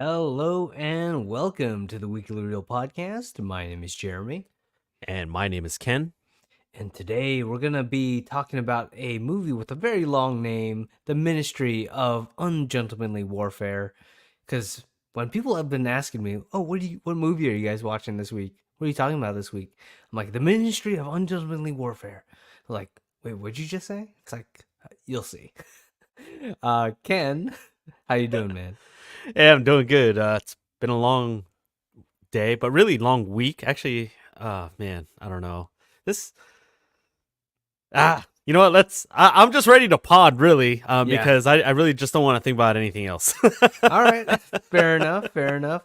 Hello and welcome to the Weekly Reel Podcast. My name is Jeremy, And my name is Ken. and today we're going to be talking about a movie with a very long name, The Ministry of Ungentlemanly Warfare. Because when people have been asking me, "Oh, what movie are you guys watching this week? What are you talking about this week?" I'm like, "The Ministry of Ungentlemanly Warfare." They're like, "Wait, what'd you just say?" It's like, you'll see. Ken, how you doing, man? Yeah, I'm doing good. It's been a long day, but really long week. Actually, man, I don't know. This you know what? I'm just ready to pod, really, Yeah. because I really just don't want to think about anything else. All right. Fair enough. Fair enough.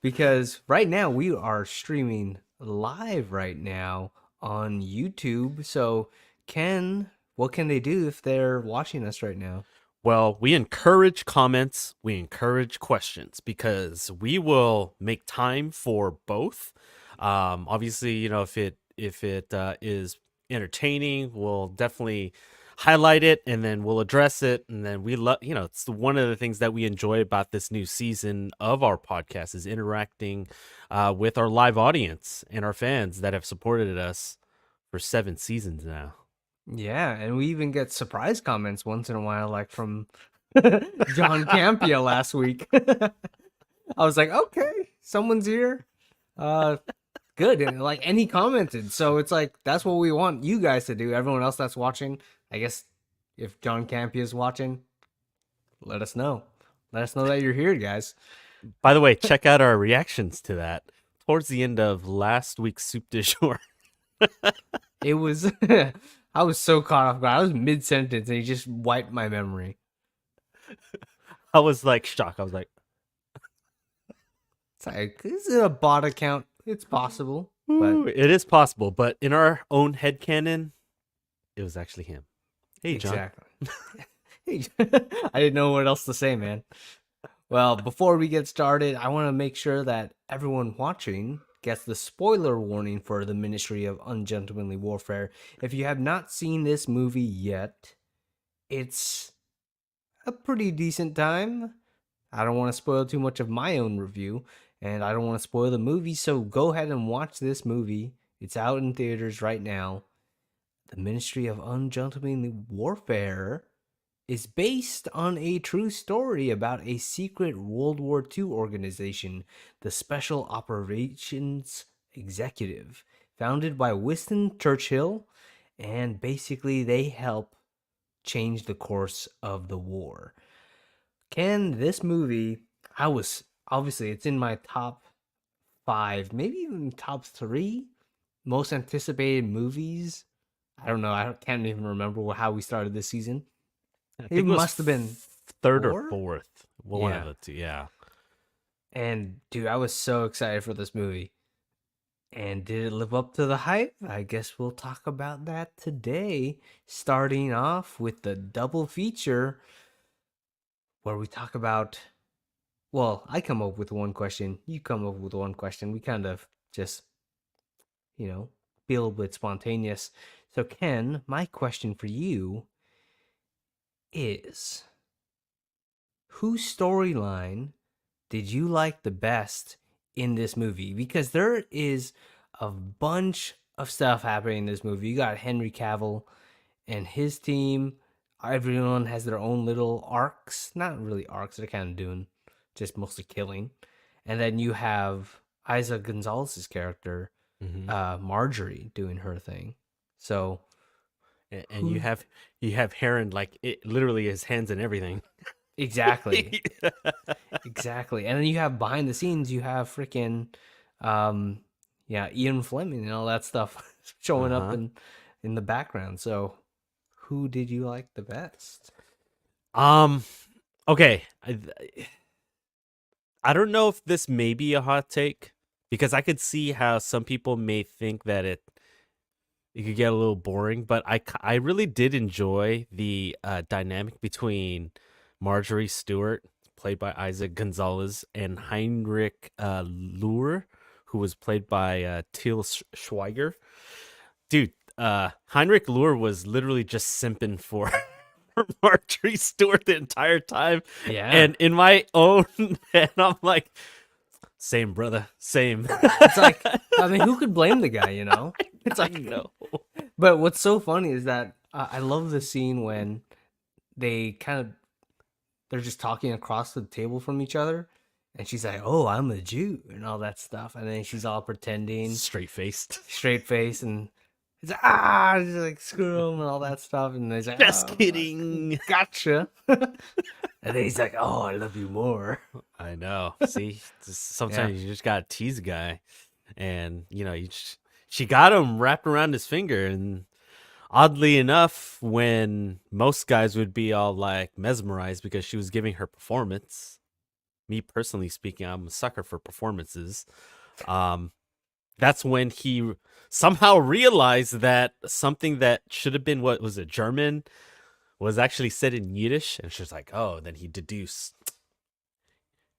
Because right now we are streaming live right now on YouTube. So, what can they do if they're watching us right now? Well, we encourage comments, we encourage questions because we will make time for both. Obviously, if it is entertaining, we'll definitely highlight it and then we'll address it. And then we love, it's one of the things that we enjoy about this new season of our podcast is interacting with our live audience and our fans that have supported us for 7 seasons now. Yeah, and we even get surprise comments once in a while, like from John Campia last week. I was like, okay, someone's here. Uh, Good. And he commented. So it's like, that's what we want you guys to do. Everyone else that's watching, I guess if John Campia is watching, let us know. Let us know that you're here, guys. By the way, check out our reactions to that towards the end of last week's soup de jour. It was, I was so caught off guard. I was mid sentence and he just wiped my memory. I was like shocked. I was like, It's like, is it a bot account? It's possible, but ooh, it is possible, but in our own headcanon, it was actually him. Hey, John. exactly. Hey, I didn't know what else to say, man. Well, before we get started, I want to make sure that everyone watching gets the spoiler warning for the Ministry of Ungentlemanly Warfare. If you have not seen this movie yet, it's a pretty decent time. I don't want to spoil too much of my own review, and I don't want to spoil the movie, so go ahead and watch this movie. It's out in theaters right now. The Ministry of Ungentlemanly Warfare is based on a true story about a secret World War II organization, the Special Operations Executive, founded by Winston Churchill, and basically they help change the course of the war. Can this movie, I was obviously it's in my top 5, maybe even top 3 most anticipated movies. I don't know. I can't even remember how we started this season. I It think it was must have been third or 4. fourth. Well, one of Yeah. the two. Yeah. And dude, I was so excited for this movie. And did it live up to the hype? I guess we'll talk about that today. Starting off with the double feature where we talk about, well, I come up with one question, you come up with one question. We kind of just, be a little bit spontaneous. So, Ken, my question for you is, whose storyline did you like the best in this movie? Because there is a bunch of stuff happening in this movie. You got Henry Cavill and his team. Everyone has their own little arcs. Not really arcs, they're kind of doing just mostly killing. And then you have Isa Gonzalez's character, Hmm. Marjorie, doing her thing. So And you who have Heron like it literally his hands and everything. exactly. Exactly. And then you have behind the scenes, you have freaking, um, yeah, Ian Fleming and all that stuff showing up Uh-huh. in the background. So, who did you like the best? Um. Okay. I don't know if this may be a hot take because I could see how some people may think that it could get a little boring, but I really did enjoy the dynamic between Marjorie Stewart, played by Isaac Gonzalez, and Heinrich Luhr, who was played by Til Schweiger. Dude, Heinrich Luhr was literally just simping for Marjorie Stewart the entire time. Yeah. And in my own head, I'm like, same, brother, same. It's like, I mean, who could blame the guy, you know? It's I like, know. but what's so funny is that I love the scene when they're just talking across the table from each other. And she's like, "Oh, I'm a Jew," and all that stuff. And then she's all pretending, Straight faced. straight face, and he's like, she's like, screw him, and all that stuff. And he's like, Just "Oh, kidding. gotcha." And then he's like, "Oh, I love you more." I know. See, sometimes you just gotta tease a guy, and she got him wrapped around his finger, and oddly enough, when most guys would be all like mesmerized because she was giving her performance. Me personally speaking, I'm a sucker for performances. That's when he somehow realized that something that should have been, what was it, German, was actually said in Yiddish, and she's like, "Oh." Then he deduced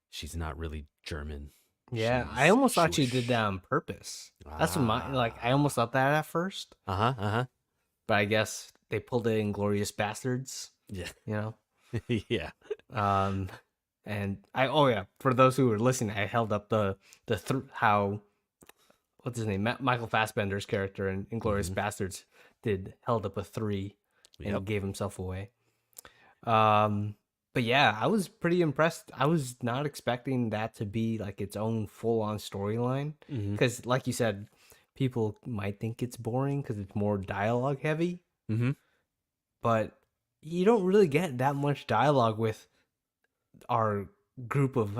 she's not really German. Yeah, She's I almost thought she Jewish. did that on purpose. That's what I almost thought that at first, Uh-huh. but I guess they pulled it in Glorious Bastards, Yeah. you know. Yeah. And for those who were listening, I held up how what's his name, Michael Fassbender's character in Inglourious Bastards held up a 3 and Yep. gave himself away. But yeah, I was pretty impressed. I was not expecting that to be like its own full-on storyline because, like you said, people might think it's boring because it's more dialogue heavy. Mm-hmm. But you don't really get that much dialogue with our group of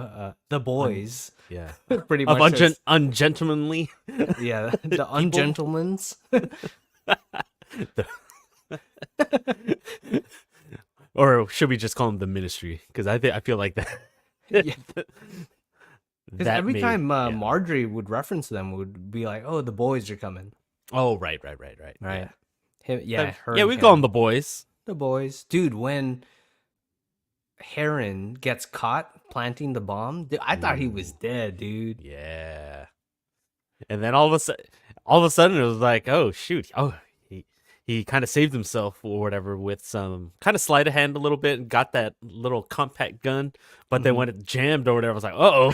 the boys. Yeah. Pretty Of much. ungentlemanly. Yeah, the ungentlemans. Or should we just call them the ministry? Because I feel like that. Yeah. Because every time yeah. Marjorie would reference them, would be like, "Oh, the boys are coming." Oh, right. Right. Yeah, her yeah, and we call him. them the boys. The boys, dude. When Heron gets caught planting the bomb, dude, I thought he was dead, dude. Yeah. And then all of a sudden, it was like, oh shoot, he kind of saved himself or whatever with some kind of sleight of hand a little bit and got that little compact gun. But then when it jammed or whatever, I was like, uh-oh.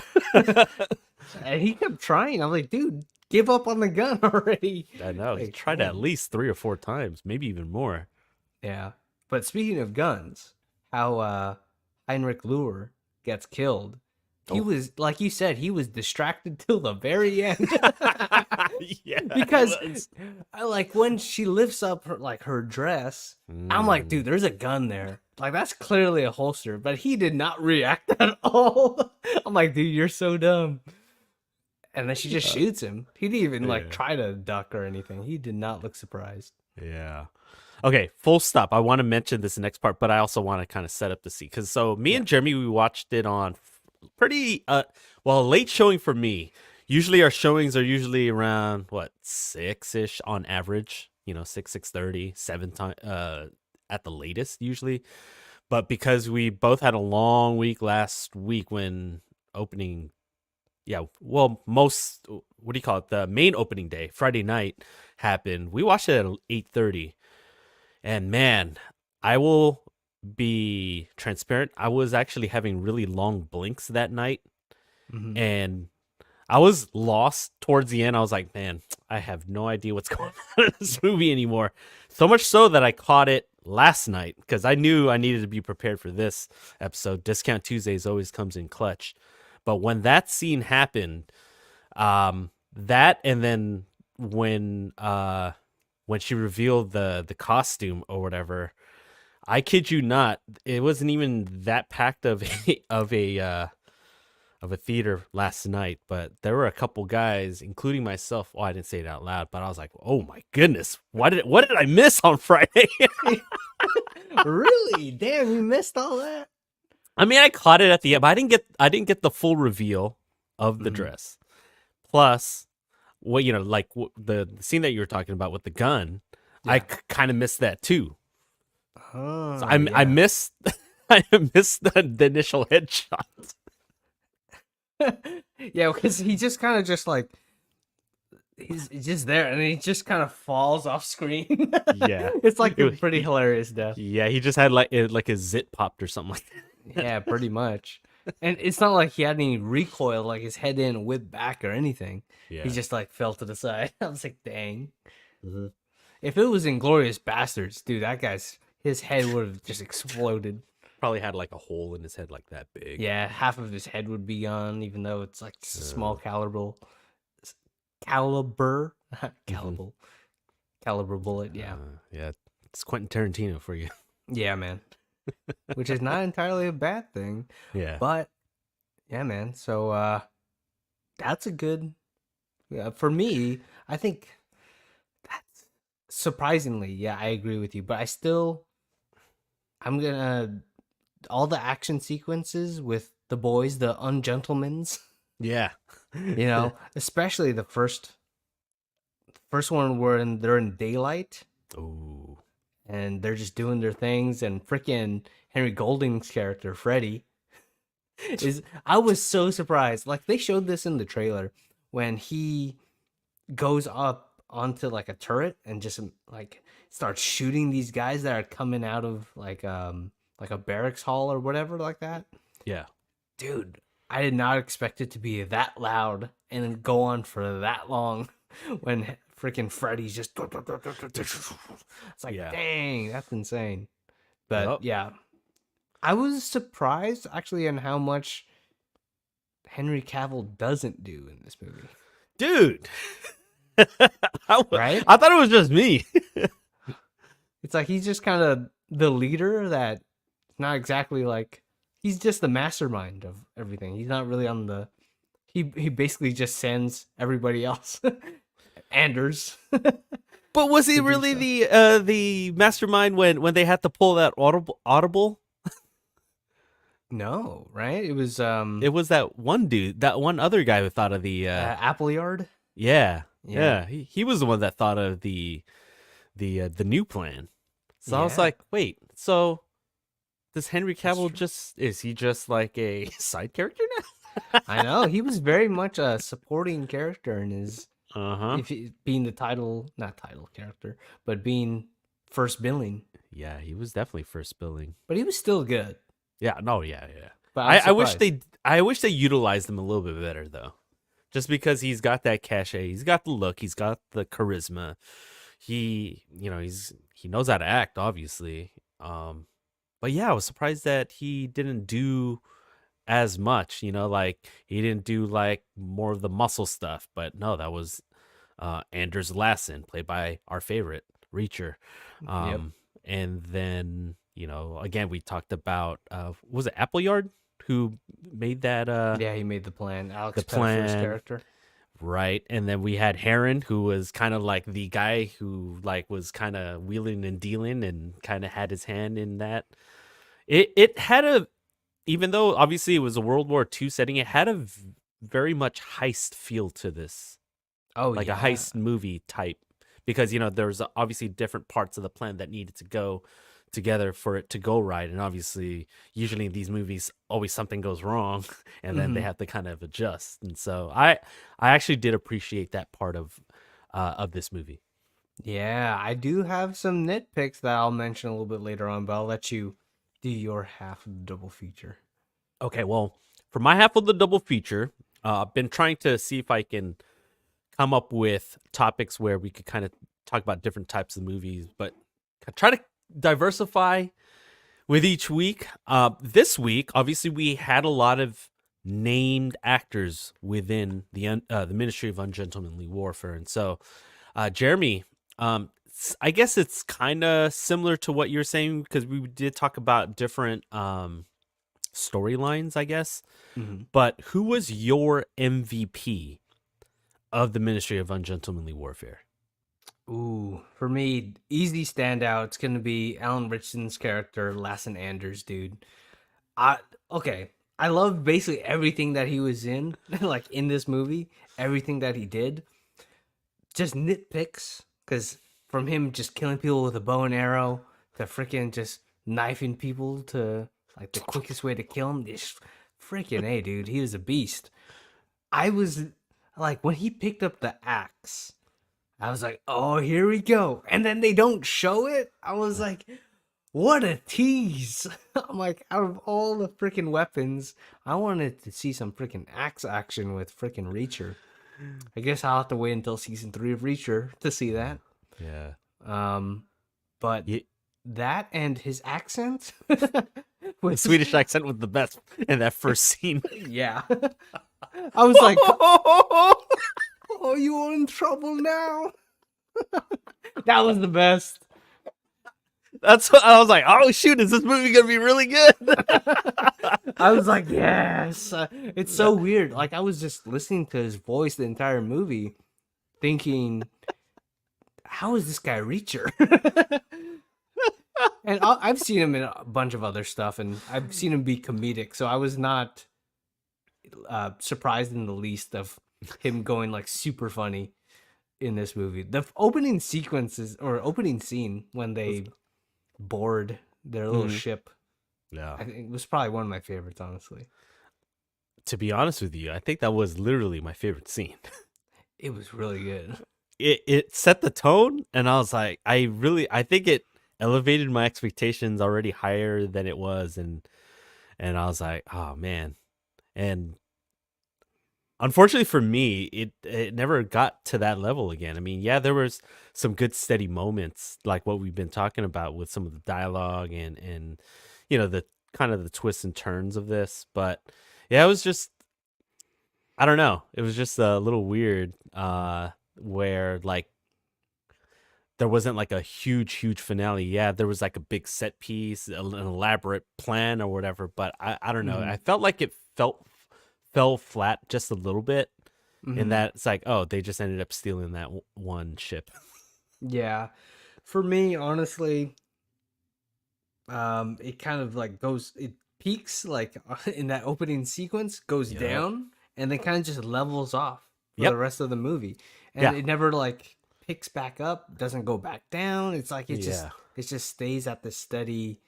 And he kept trying. I'm like, dude, give up on the gun already. I know. He Like, tried at least 3 or 4 times, maybe even more. Yeah. But speaking of guns, how Heinrich Luhr gets killed. He was, like you said, he was distracted till the very end. Yeah. Because like when she lifts up her dress, I'm like, dude, there's a gun there. Like that's clearly a holster, but he did not react at all. I'm like, dude, you're so dumb. And then she just shoots him. He didn't even try to duck or anything. He did not look surprised. Yeah. Okay, full stop. I want to mention this next part, but I also want to kind of set up the scene. Because me and Jeremy, we watched it on pretty, late showing for me. Usually our showings are usually around, 6-ish on average. 6:30, 7 time, at the latest usually. But because we both had a long week last week when opening, what do you call it? The main opening day, Friday night, happened. We watched it at 8:30. And man, I will be transparent. I was actually having really long blinks that night. And I was lost towards the end. I was like, man, I have no idea what's going on in this movie anymore. So much so that I caught it last night because I knew I needed to be prepared for this episode. Discount Tuesdays always comes in clutch. But when that scene happened, that and then when she revealed the costume or whatever, I kid you not, it wasn't even that packed of a theater last night, but there were a couple guys, including myself. Oh, I didn't say it out loud, but I was like, "Oh my goodness, what did I miss on Friday?" Really? Damn, you missed all that? I mean, I caught it at the end, but I didn't get the full reveal of the dress. Plus, the scene that you were talking about with the gun, I kind of missed that too. So I missed I missed the initial headshot. Yeah, because he just kind of he's just there, and he just kind of falls off screen. Yeah. It's like It a wa- pretty he- hilarious death. yeah, he just had like his zit popped or something like that. Yeah, pretty much. And it's not like he had any recoil, like his head didn't whip back or anything. He Yeah. just like fell to the side. I was like, dang. Hmm. If it was Inglorious Bastards, dude, that guy's his head would have just exploded. Probably had like a hole in his head like that big. Yeah, half of his head would be gone, even though it's like just a small caliber, Mhm. caliber, caliber bullet. Yeah, Yeah. It's Quentin Tarantino for you. yeah, man. Which is not entirely a bad thing, Yeah. but yeah, man. So that's a good. Yeah, for me, I think that's surprisingly. Yeah, I agree with you, but I'm gonna all the action sequences with the boys, the ungentlemans. Yeah. Especially the first one where they're in daylight Ooh. and they're just doing their things, and freaking Henry Golding's character Freddy is. I was so surprised. Like they showed this in the trailer when he goes up onto like a turret and just like starts shooting these guys that are coming out of like a barracks hall or whatever like that. Yeah. Dude, I did not expect it to be that loud and then go on for that long when freaking Freddy's just. It's like, Yeah. dang, that's insane. But Yep. yeah, I was surprised actually on how much Henry Cavill doesn't do in this movie. Dude. Right? I thought it was just me. It's like he's just kind of the leader that not exactly like he's just the mastermind of everything. He's not really on the he basically just sends everybody else. Anders. But was he To do really so. the mastermind when they had to pull that audible? No, right? It was It was that one dude, that one other guy who thought of the Appleyard. yeah. Yeah. Yeah, he was the one that thought of the new plan. So I was Yeah. like, wait, so does Henry That's Cavill true. is he just like a side character now? I know he was very much a supporting character in his Uh-huh. if he, being the title, not title character, but being first billing. Yeah, he was definitely first billing. But he was still good. Yeah, no, yeah, yeah. But I was surprised. I wish they utilized him a little bit better though. Just because he's got that cachet, he's got the look, he's got the charisma. He knows how to act, obviously. But yeah, I was surprised that he didn't do as much, like he didn't do like more of the muscle stuff. But no, that was Anders Lassen, played by our favorite Reacher. Yep. And then, again, we talked about was it Appleyard who made that Yeah, he made the plan. the Alex Pettifer's plan, character. right? And then we had Heron, who was kind of like the guy who like was kind of wheeling and dealing and kind of had his hand in that. It had a, even though obviously it was a World War II setting, it had a very much heist feel to this, Oh like a yeah. heist movie type, because there's obviously different parts of the plan that needed to go together for it to go right, and obviously usually in these movies always something goes wrong and then they Mhm. have to kind of adjust. And so I actually did appreciate that part of this movie. Yeah, I do have some nitpicks that I'll mention a little bit later on, but I'll let you do your half of the double feature. Okay, well, for my half of the double feature, I've been trying to see if I can come up with topics where we could kind of talk about different types of movies, but try to diversify with each week. This week, obviously, we had a lot of named actors within the Ministry of Ungentlemanly Warfare, and so Jeremy, I guess it's kind of similar to what you're saying because we did talk about different storylines, I guess. Mhm. But who was your MVP of the Ministry of Ungentlemanly Warfare? Ooh, for me, easy standout. It's gonna be Alan Richardson's character, Lassen Anders, dude. I okay. I love basically everything that he was in, like in this movie, everything that he did. Just nitpicks, because from him just killing people with a bow and arrow to freaking just knifing people to like the quickest way to kill him. This freaking a dude, he was a beast. I was like when he picked up the axe, I was like, oh, here we go. And then they don't show it. I was like, what a tease. I'm like, out of all the freaking weapons, I wanted to see some freaking axe action with freaking Reacher. I guess I'll have to wait until season 3 of Reacher to see that. Yeah. Um, but Ye- that and his accent The was, Swedish accent was the best in that first scene. yeah. I was like, oh, you are in trouble now. That was the best. That's what I was like. Oh shoot! Is this movie gonna be really good? I was like, yes. It's so weird. Like I was just listening to his voice the entire movie, thinking, how is this guy Reacher? And I've seen him in a bunch of other stuff, and I've seen him be comedic. So I was not surprised in the least of him going like super funny in this movie. The opening sequences or opening scene when they board their little Mhm. ship, Yeah. I think it was probably one of my favorites, honestly. To be honest with you, I think that was literally my favorite scene. It was really good. It set the tone, and I was like, I think it elevated my expectations already higher than it was, and I was like, oh man. And unfortunately for me, it never got to that level again. I mean, yeah, there was some good steady moments like what we've been talking about with some of the dialogue and the kind of the twists and turns of this, but yeah, it was just, I don't know. It was just a little weird where like there wasn't like a huge finale. Yeah, there was like a big set piece, an elaborate plan or whatever, but I don't know. Mhm. I felt like it fell flat just a little bit in Mhm. that it's like, oh, they just ended up stealing that one ship. Yeah. For me, honestly, it kind of like goes, it peaks like in that opening sequence, goes Yep. down, and then kind of just levels off for the Yep. rest of the movie. And Yeah. it never like picks back up, doesn't go back down. It's like Yeah. it just stays at this steady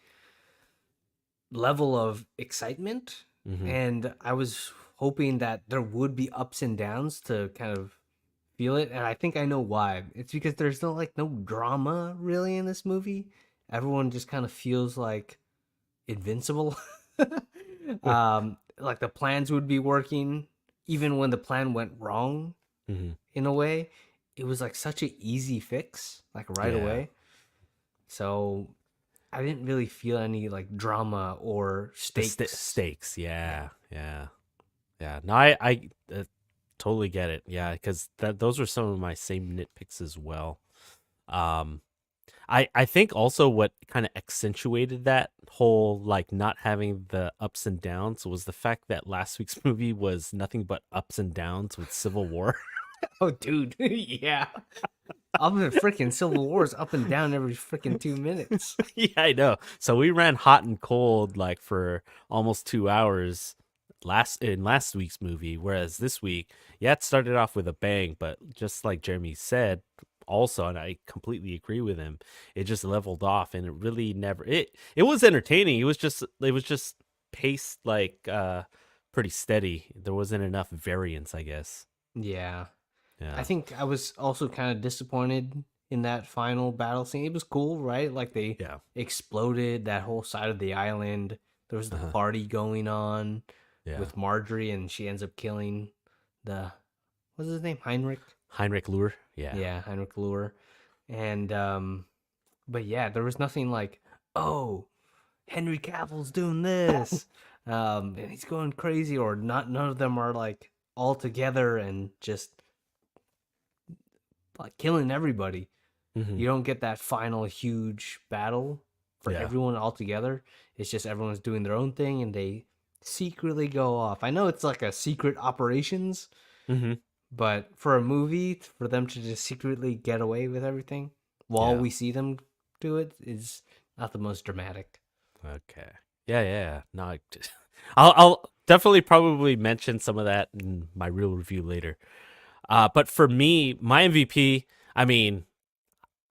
level of excitement. Hmm. And I was hoping that there would be ups and downs to kind of feel it, and I think I know why. It's because there's no drama really in this movie. Everyone just kind of feels like invincible. Like the plans would be working even when the plan went wrong Hmm. in a way. It was like such an easy fix, like right Yeah. away. So I didn't really feel any like drama or The stakes. stakes. Yeah. Yeah. Yeah. No, I totally get it. Yeah, because those were some of my same nitpicks as well. Um, I think also what kind of accentuated that whole like not having the ups and downs was the fact that last week's movie was nothing but ups and downs with Civil War. Oh, dude, yeah. Up in freaking Civil Wars, up and down every freaking 2 minutes. Yeah, I know. So we ran hot and cold like for almost 2 hours last week's movie, whereas this week, yeah, it started off with a bang, but just like Jeremy said, also, and I completely agree with him, it just leveled off, and it really never it was entertaining. It was just paced like pretty steady. There wasn't enough variance, I guess. Yeah. I Yeah. think I was also kind of disappointed in that final battle scene. It was cool, right? Like they Yeah. exploded that whole side of the island. There was the Uh-huh. party going on Yeah. with Marjorie, and she ends up killing the, what's his name? Heinrich? Heinrich Lure. Yeah. Yeah, Heinrich Lure. And but yeah, there was nothing like, oh, Henry Cavill's doing this. And he's going crazy, or not none of them are like all together and just like killing everybody. Hmm. You don't get that final huge battle for Yeah. everyone all together. It's just everyone's doing their own thing and they secretly go off. I know it's like a secret operations, Hmm. but for a movie, for them to just secretly get away with everything while Yeah. we see them do it is not the most dramatic. Okay. Yeah, yeah. No, I'll definitely probably mention some of that in my real review later. But for me, my MVP, I mean,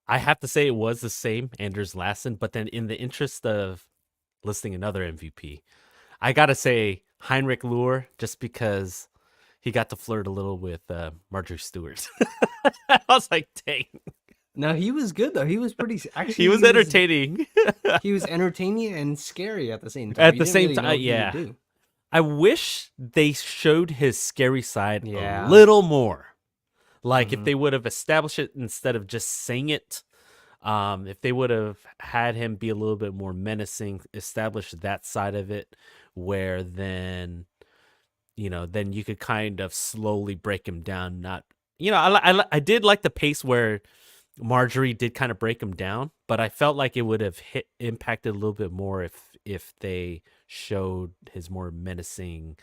I have to say it was the same, Anders Lassen, but then in the interest of listing another MVP, I gotta say Heinrich Lure, just because he got to flirt a little with Marjorie Stewart. I was like, dang, No, he was good though. He was pretty. he Actually, was entertaining. he was entertaining and scary at the same time. At You the didn't same really know time, what he would yeah. do. I wish they showed his scary side a Yeah. little more. Like if Mhm. they would have established it instead of just saying it. If they would have had him be a little bit more menacing, establish that side of it, where then then you could kind of slowly break him down. Not, I did like the pace where Marjorie did kind of break him down, but I felt like it would have impacted a little bit more if they showed his more menacing,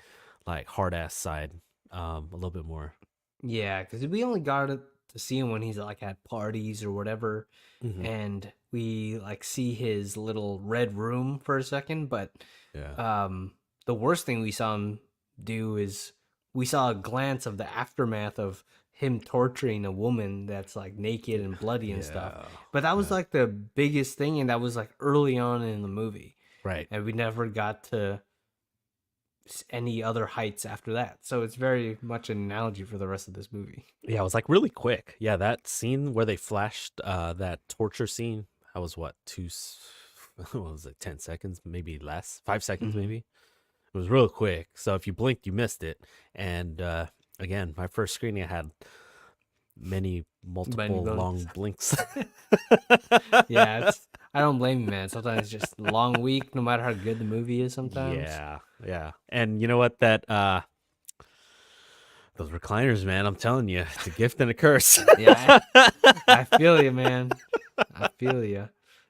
like hard ass side, a little bit more. Yeah, because we only got to see him when he's like at parties or whatever, Hmm. and we like see his little red room for a second. But Yeah. the worst thing we saw him do is we saw a glance of the aftermath of him torturing a woman that's like naked and bloody and stuff. Yeah. But that was Yeah. like the biggest thing, and that was like early on in the movie, Right. and we never got to any other heights after that. So it's very much an analogy for the rest of this movie. Yeah, it was like really quick. Yeah, that scene where they flashed that torture scene, that was what, what was it, 10 seconds, maybe less, 5 seconds Mhm. maybe. It was real quick. So if you blinked, you missed it. And again, my first screening, I had multiple long blinks. Yeah, it's I don't blame you, man. Sometimes it's just a long week, no matter how good the movie is sometimes. Yeah, yeah. And you know what? That those recliners, man, I'm telling you, it's a gift and a curse. Yeah, I feel you, man. I feel you.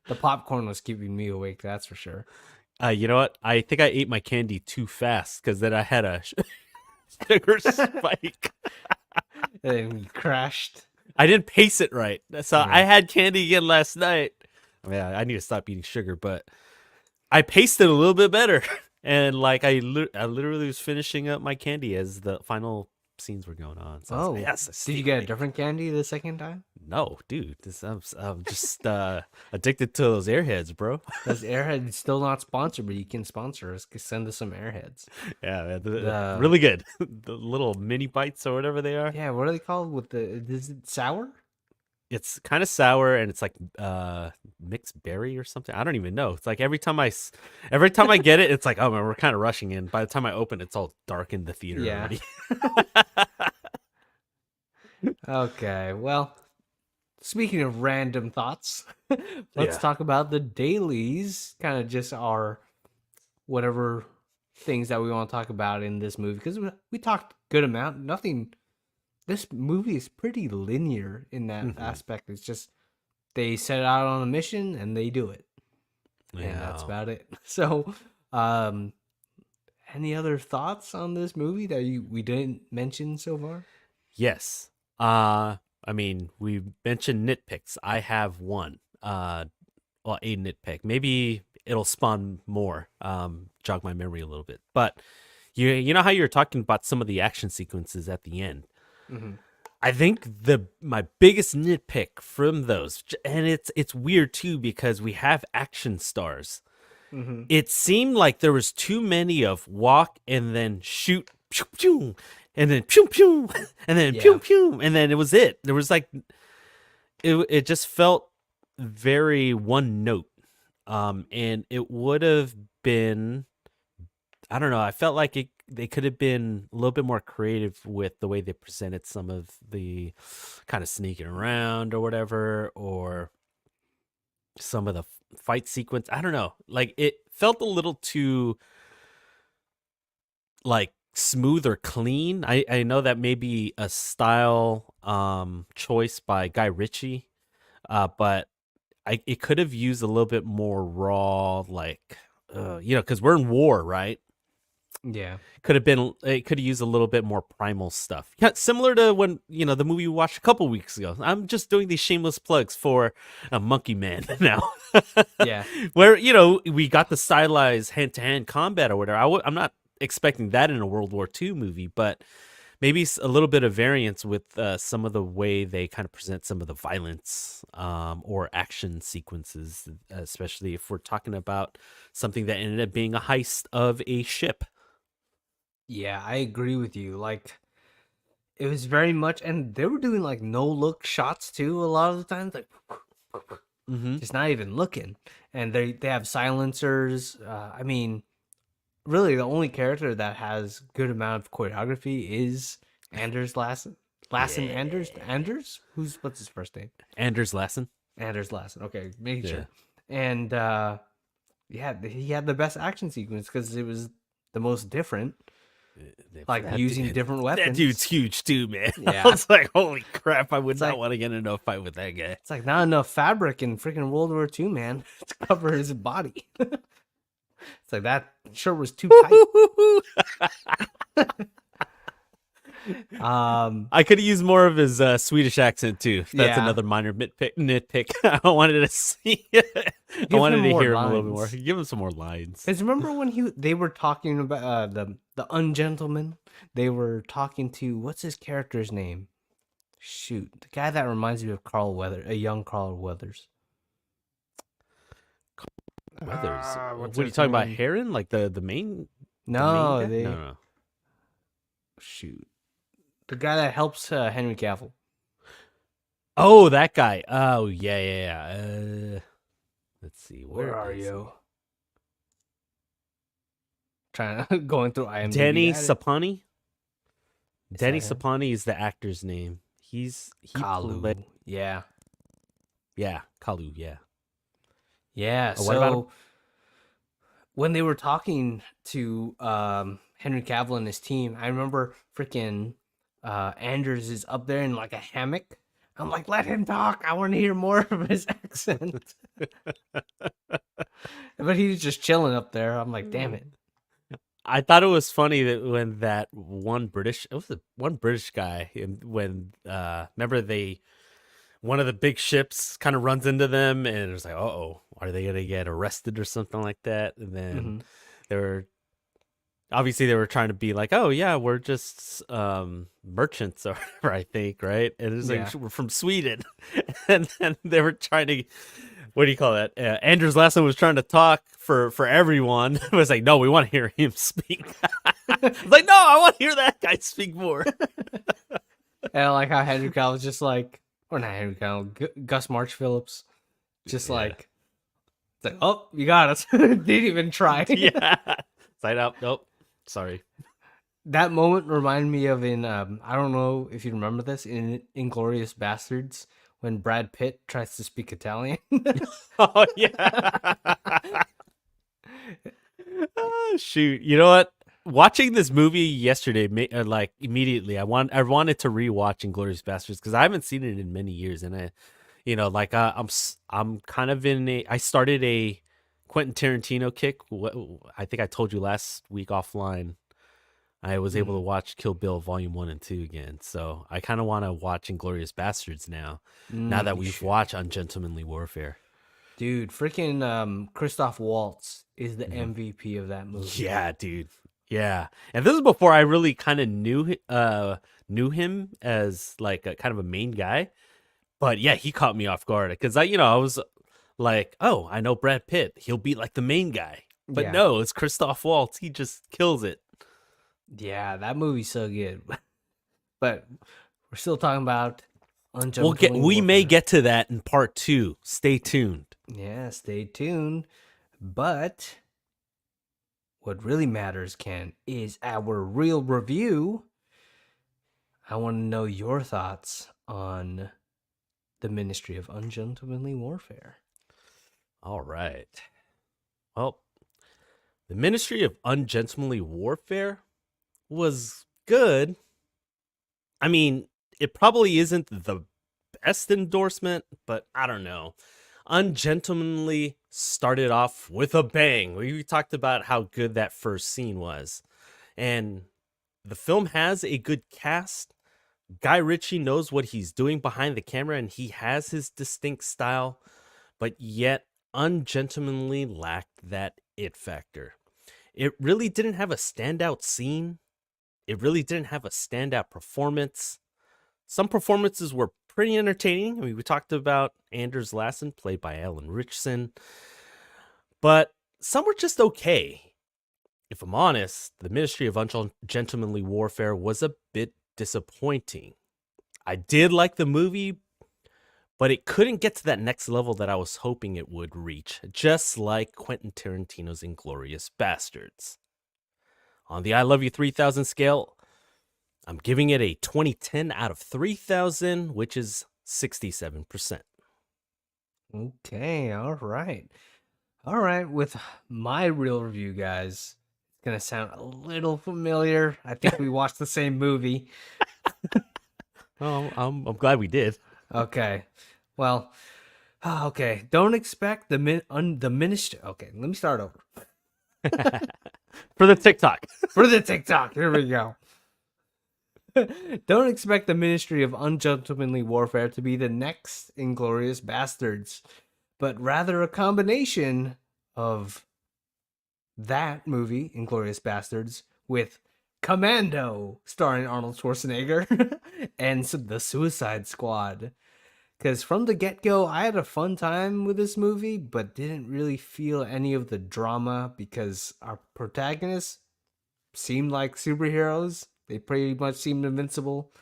The popcorn was keeping me awake, that's for sure. You know what? I think I ate my candy too fast because then I had a sugar spike. And then we crashed. I didn't pace it right. So Yeah. I had candy again last night. Yeah, I need to stop eating sugar, but I paced it a little bit better. And like I literally was finishing up my candy as the final scenes were going on. So I was like, yes, I did you stayed get a awake. different candy the second time? No, dude, I'm just addicted to those Airheads, bro. Because Airhead still not sponsored, but you can sponsor us. Send us some Airheads. Yeah, man, The- really good. The little mini bites or whatever they are. Yeah, what are they called? With the is it sour? It's kind of sour and it's like mixed berry or something. I don't even know. It's like every time I get it, it's like, oh man, we're kind of rushing in. By the time I open, it's all dark in the theater Yeah. already. Okay, well, speaking of random thoughts, let's Yeah. talk about the dailies. Kind of just our whatever things that we want to talk about in this movie because we talked good amount. Nothing. This movie is pretty linear in that Mhm. aspect. It's just they set out on a mission and they do it, and that's Yeah. about it. So, any other thoughts on this movie that we didn't mention so far? Yes. I mean, we mentioned nitpicks. I have one. Well, a nitpick. Maybe it'll spawn more. Jog my memory a little bit. But you know how you're talking about some of the action sequences at the end. Mm-hmm. I think my biggest nitpick from those, and it's weird too because we have action stars. Mm-hmm. It seemed like there was too many of walk and then shoot, pew, pew, and then pew pew, and then pew Yeah. pew, and then it was it. There was like it just felt very one note, and it would have been, I don't know. I felt like they could have been a little bit more creative with the way they presented some of the kind of sneaking around or whatever, or some of the fight sequence. I don't know. Like it felt a little too like smooth or clean. I know that may be a style choice by Guy Ritchie, but it could have used a little bit more raw, like because we're in war, right? Yeah. It could have used a little bit more primal stuff. Yeah, similar to when, the movie we watched a couple weeks ago. I'm just doing these shameless plugs for a Monkey Man now. Yeah. Where, we got the stylized hand-to-hand combat or whatever. I'm not expecting that in a World War II movie, but maybe a little bit of variance with some of the way they kind of present some of the violence or action sequences, especially if we're talking about something that ended up being a heist of a ship. Yeah, I agree with you. Like, It was very much, and they were doing like no look shots too. A lot of the times, like Mm-hmm. just not even looking. And they have silencers. I mean, really, the only character that has good amount of choreography is Anders Lassen. Lassen Anders? Yeah. Anders? What's his first name? Anders Lassen. Anders Lassen. Okay, making Yeah. sure. And yeah, he had the best action sequence because it was the most different, like using different That dude's weapons. huge too, man. Yeah. I was like, holy crap! I would It's not like want to get into a fight with that guy. it's like not enough fabric in freaking World War II, man, to cover his body. It's like that shirt was too tight. I could use more of his Swedish accent too. That's Yeah. another minor nitpick. I wanted to see. I wanted to hear him a little bit more. Give him some more lines. Because remember when they were talking about the Ungentleman? They were talking to what's his character's name? Shoot, the guy that reminds me of Carl Weathers, a young Carl Weathers. Weathers. What's What are you his talking about? name? Heron? Like the main? No, the main guy? they No. shoot the guy that helps Henry Cavill. Oh, that guy. Oh, yeah. Let's see. Where are is he? you? Trying to going through IMDb. Denny Sapani. Is Denny that him? Sapani is the actor's name. He Kalu. played- Yeah. yeah, Kalu. Yeah. Yeah. Oh, what about So when they were talking to Henry Cavill and his team, I remember freaking Anders is up there in like a hammock. I'm like, let him talk. I want to hear more of his accent. But he's just chilling up there. I'm like, damn it. I thought it was funny that when that one British guy, and when remember one of the big ships kind of runs into them, and it was like, oh, are they gonna get arrested or something like that? And then they were trying to be like, oh yeah, we're just merchants or whatever, I think, right? And it's like, we're from Sweden, and then they were trying to. What do you call that? Anders Lassen was trying to talk for everyone. It was like, no, we want to hear him speak. Like, no, I want to hear that guy speak more. And I like how Henry Cavill was just like, or not Henry Cavill, Gus March Phillips, just like, it's like, oh, you got us. Didn't even try. Yeah. Side up. Nope. Sorry. That moment reminded me of in I don't know if you remember this in Inglorious Bastards when Brad Pitt tries to speak Italian. Oh yeah. Oh, shoot. You know what? Watching this movie yesterday, like immediately, I wanted to rewatch Inglourious Bastards because I haven't seen it in many years, and I'm kind of I started a Quentin Tarantino kick. I think I told you last week offline. I was able to watch Kill Bill Volume 1 and 2 again, so I kind of want to watch Inglourious Bastards now. Now that we've watched Ungentlemanly Warfare. Dude, freaking Christoph Waltz is the MVP of that movie. Yeah, dude. Yeah, and this is before I really kind of knew him as like a kind of a main guy. But yeah, he caught me off guard because I was like, oh, I know Brad Pitt. He'll be like the main guy. But no, it's Christoph Waltz. He just kills it. Yeah, that movie's so good. But we're still talking about Ungentlemanly We may Warfare. get to that in part 2. Stay tuned. Yeah, stay tuned. But what really matters, Ken, is our real review. I want to know your thoughts on the Ministry of Ungentlemanly Warfare. All right. Well, the Ministry of Ungentlemanly Warfare was good. I mean, it probably isn't the best endorsement, but I don't know. Ungentlemanly started off with a bang. We talked about how good that first scene was. And the film has a good cast. Guy Ritchie knows what he's doing behind the camera, and he has his distinct style, but yet Ungentlemanly lacked that it factor. It really didn't have a standout scene. It really didn't have a standout performance. Some performances were pretty entertaining. I mean, we talked about Anders Lassen, played by Alan Ritchson, but some were just okay. If I'm honest, the Ministry of Ungentlemanly Warfare was a bit disappointing. I did like the movie, but it couldn't get to that next level that I was hoping it would reach, just like Quentin Tarantino's Inglourious Bastards. On the I Love You 3000 scale, I'm giving it a 2010 out of 3000, which is 67%. Okay, all right. All right, with my real review, guys, it's going to sound a little familiar. I think we watched the same movie. Oh, I'm glad we did. Okay. Well, okay. Don't expect the ministry. Okay, let me start over. For the TikTok. For the TikTok. Here we go. Don't expect the Ministry of Ungentlemanly Warfare to be the next Inglourious Bastards, but rather a combination of that movie, Inglourious Bastards, with Commando, starring Arnold Schwarzenegger, and the Suicide Squad. Because from the get-go, I had a fun time with this movie, but didn't really feel any of the drama because our protagonists seemed like superheroes. They pretty much seemed invincible.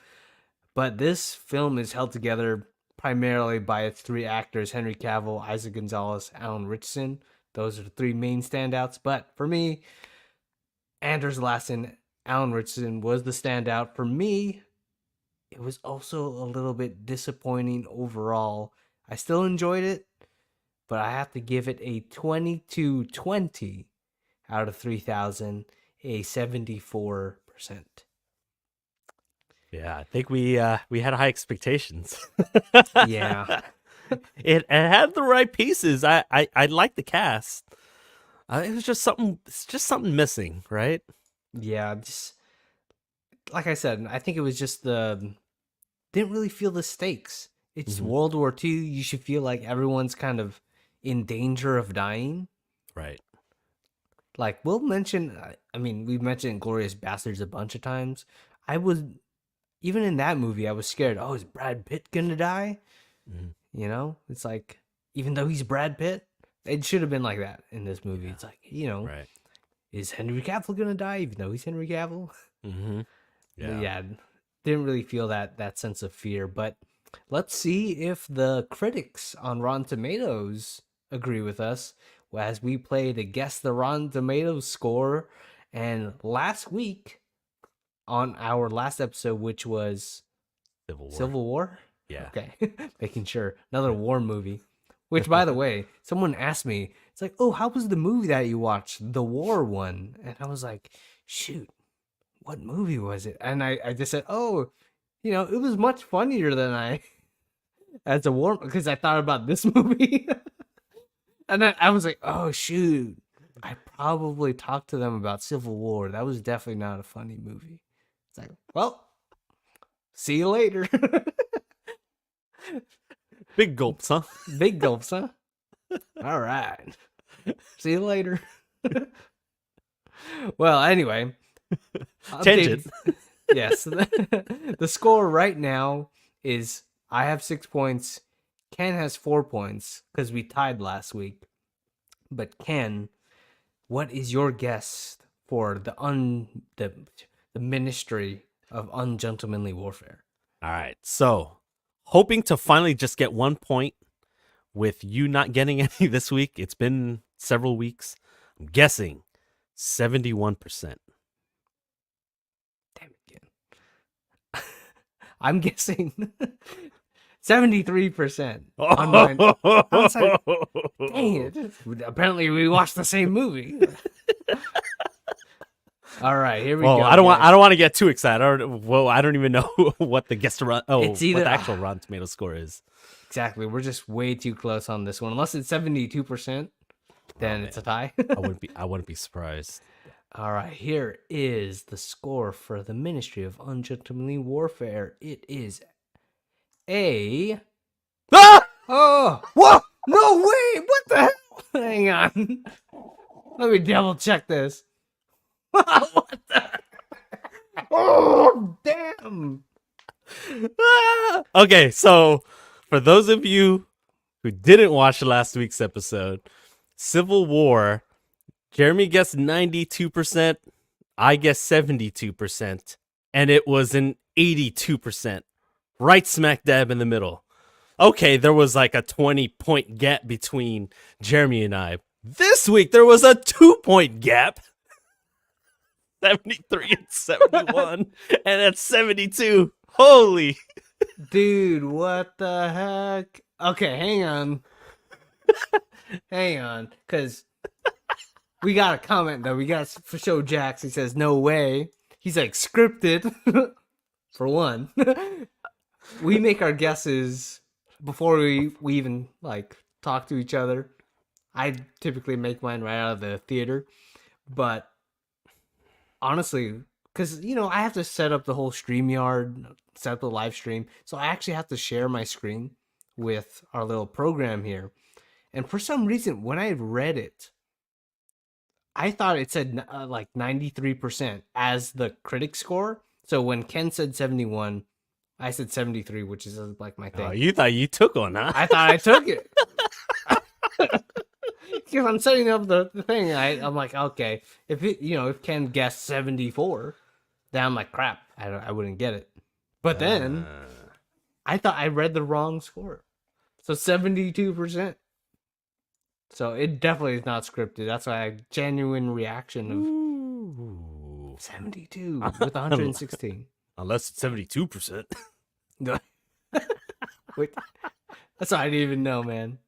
But this film is held together primarily by its three actors, Henry Cavill, Isaac Gonzalez, Alan Richardson. Those are the three main standouts. But for me, Anders Lassen, Alan Richardson was the standout. For me, it was also a little bit disappointing overall. I still enjoyed it, but I have to give it a 22-20 out of 3,000, a 74%. Yeah, I think we had high expectations. Yeah. It had the right pieces. I like the cast. It was just something missing, right? Yeah, just like I said, I think it was just didn't really feel the stakes. It's World War II. You should feel like everyone's kind of in danger of dying. Right. Like we'll mention, we've mentioned Glorious Bastards a bunch of times. Even in that movie, I was scared. Oh, is Brad Pitt gonna die? You know, it's like, even though he's Brad Pitt, it should have been like that in this movie. Yeah. It's like, right. Is Henry Cavill gonna die? Even though he's Henry Cavill. Mm-hmm. Yeah, didn't really feel that sense of fear. But let's see if the critics on Rotten Tomatoes agree with us as we play to guess the Rotten Tomatoes score. And last week, on our last episode, which was Civil War? Yeah. Okay. Making sure. Another war movie. Which, by the way, someone asked me, it's like, oh, how was the movie that you watched? The war one. And I was like, shoot, what movie was it? And I just said, oh, it was much funnier than as a war, because I thought about this movie. And I was like, oh, shoot. I probably talked to them about Civil War. That was definitely not a funny movie. It's like, well, see you later. Big gulps, huh? Big gulps, huh? All right. See you later. Well, anyway. Tangent. Yes. The score right now is I have 6 points. Ken has 4 points because we tied last week. But Ken, what is your guess for the Ministry of Ungentlemanly Warfare? All right. So, hoping to finally just get 1 point with you not getting any this week. It's been several weeks. I'm guessing 71%. Damn it, Ken. I'm guessing 73%. On mine. I was like, dang it. Apparently we watched the same movie. All right, here we go. I don't want to get too excited. I don't even know what the what the actual Rotten Tomatoes score is. Exactly. We're just way too close on this one. Unless it's 72%, then it's a tie. I wouldn't be surprised. All right, here is the score for the Ministry of Ungentlemanly Warfare. It is a Oh, what? No way! What the hell? Hang on. Let me double check this. What the? Oh, damn! Okay, so for those of you who didn't watch last week's episode, Civil War, Jeremy guessed 92%, I guessed 72%, and it was an 82%. Right smack dab in the middle. Okay, there was like a 20-point gap between Jeremy and I. This week, there was a 2-point gap. 73 and 71. And that's 72. Holy. Dude, what the heck? Okay, hang on. Hang on. Because we got a comment, though. We got for show Jax. He says, no way. He's like, scripted. For one. We make our guesses before we even like talk to each other. I typically make mine right out of the theater, but honestly, because I have to set up the whole StreamYard, set up the live stream, so I actually have to share my screen with our little program here. And for some reason, when I read it, I thought it said like 93% as the critic score. So when Ken said 71. I said 73, which is like my thing. Oh, you thought you took one, huh? I thought I took it. Because I'm setting up the thing. I'm like, okay, if Ken guessed 74, then I'm like, crap, I wouldn't get it. But then I thought I read the wrong score. So 72%. So it definitely is not scripted. That's why I genuine reaction of 72 with 116. Unless it's 72%. Wait, that's what I didn't even know, man.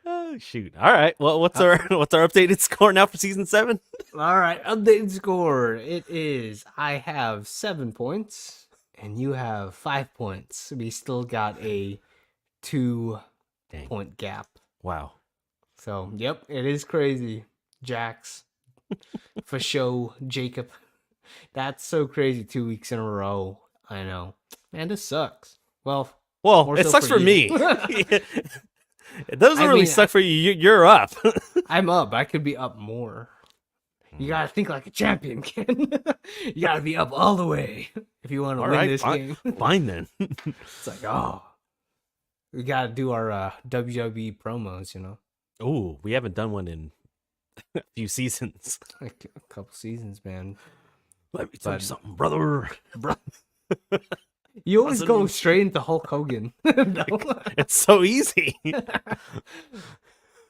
Oh shoot! All right. Well, what's our updated score now for season 7? All right, updated score. It is I have 7 points and you have 5 points. We still got a 2-point gap. Wow. So yep, it is crazy. Jax, for show, Jacob. That's so crazy. 2 weeks in a row. I know, man. This sucks. Well, it so sucks for me. It doesn't really suck for you. You're up. I'm up. I could be up more. You gotta think like a champion, Ken. You gotta be up all the way if you want to win this game. Fine then. It's like, we gotta do our WWII promos, Oh, we haven't done one in a few seasons. Like a couple seasons, man. Let me tell you something, brother. You always go straight into Hulk Hogan. No? It's so easy.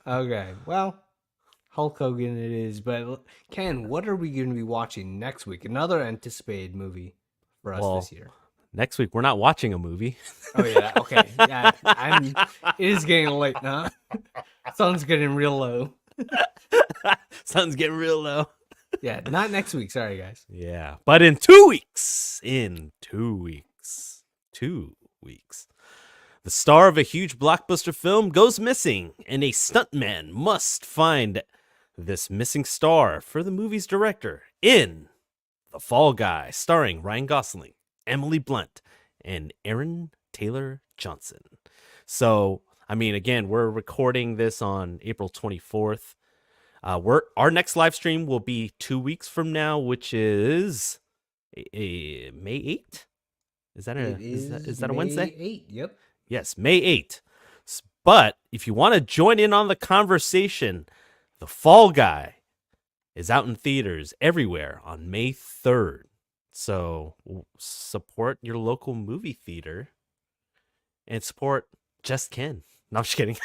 Okay, well, Hulk Hogan it is. But Ken, what are we going to be watching next week? Another anticipated movie for us this year. Next week we're not watching a movie. Oh yeah, okay. Yeah, it is getting late, huh? Sun's getting real low. Sun's getting real low. Yeah, not next week. Sorry, guys. Yeah, but in 2 weeks. The star of a huge blockbuster film goes missing, and a stuntman must find this missing star for the movie's director in The Fall Guy, starring Ryan Gosling, Emily Blunt, and Aaron Taylor Johnson. So, I mean, again, we're recording this on April 24th. Our next live stream will be 2 weeks from now, which is May 8th. Is that a Wednesday? May 8th, yep. Yes, May 8th. But if you want to join in on the conversation, The Fall Guy is out in theaters everywhere on May 3rd. So support your local movie theater and support Just Ken. No, I'm just kidding.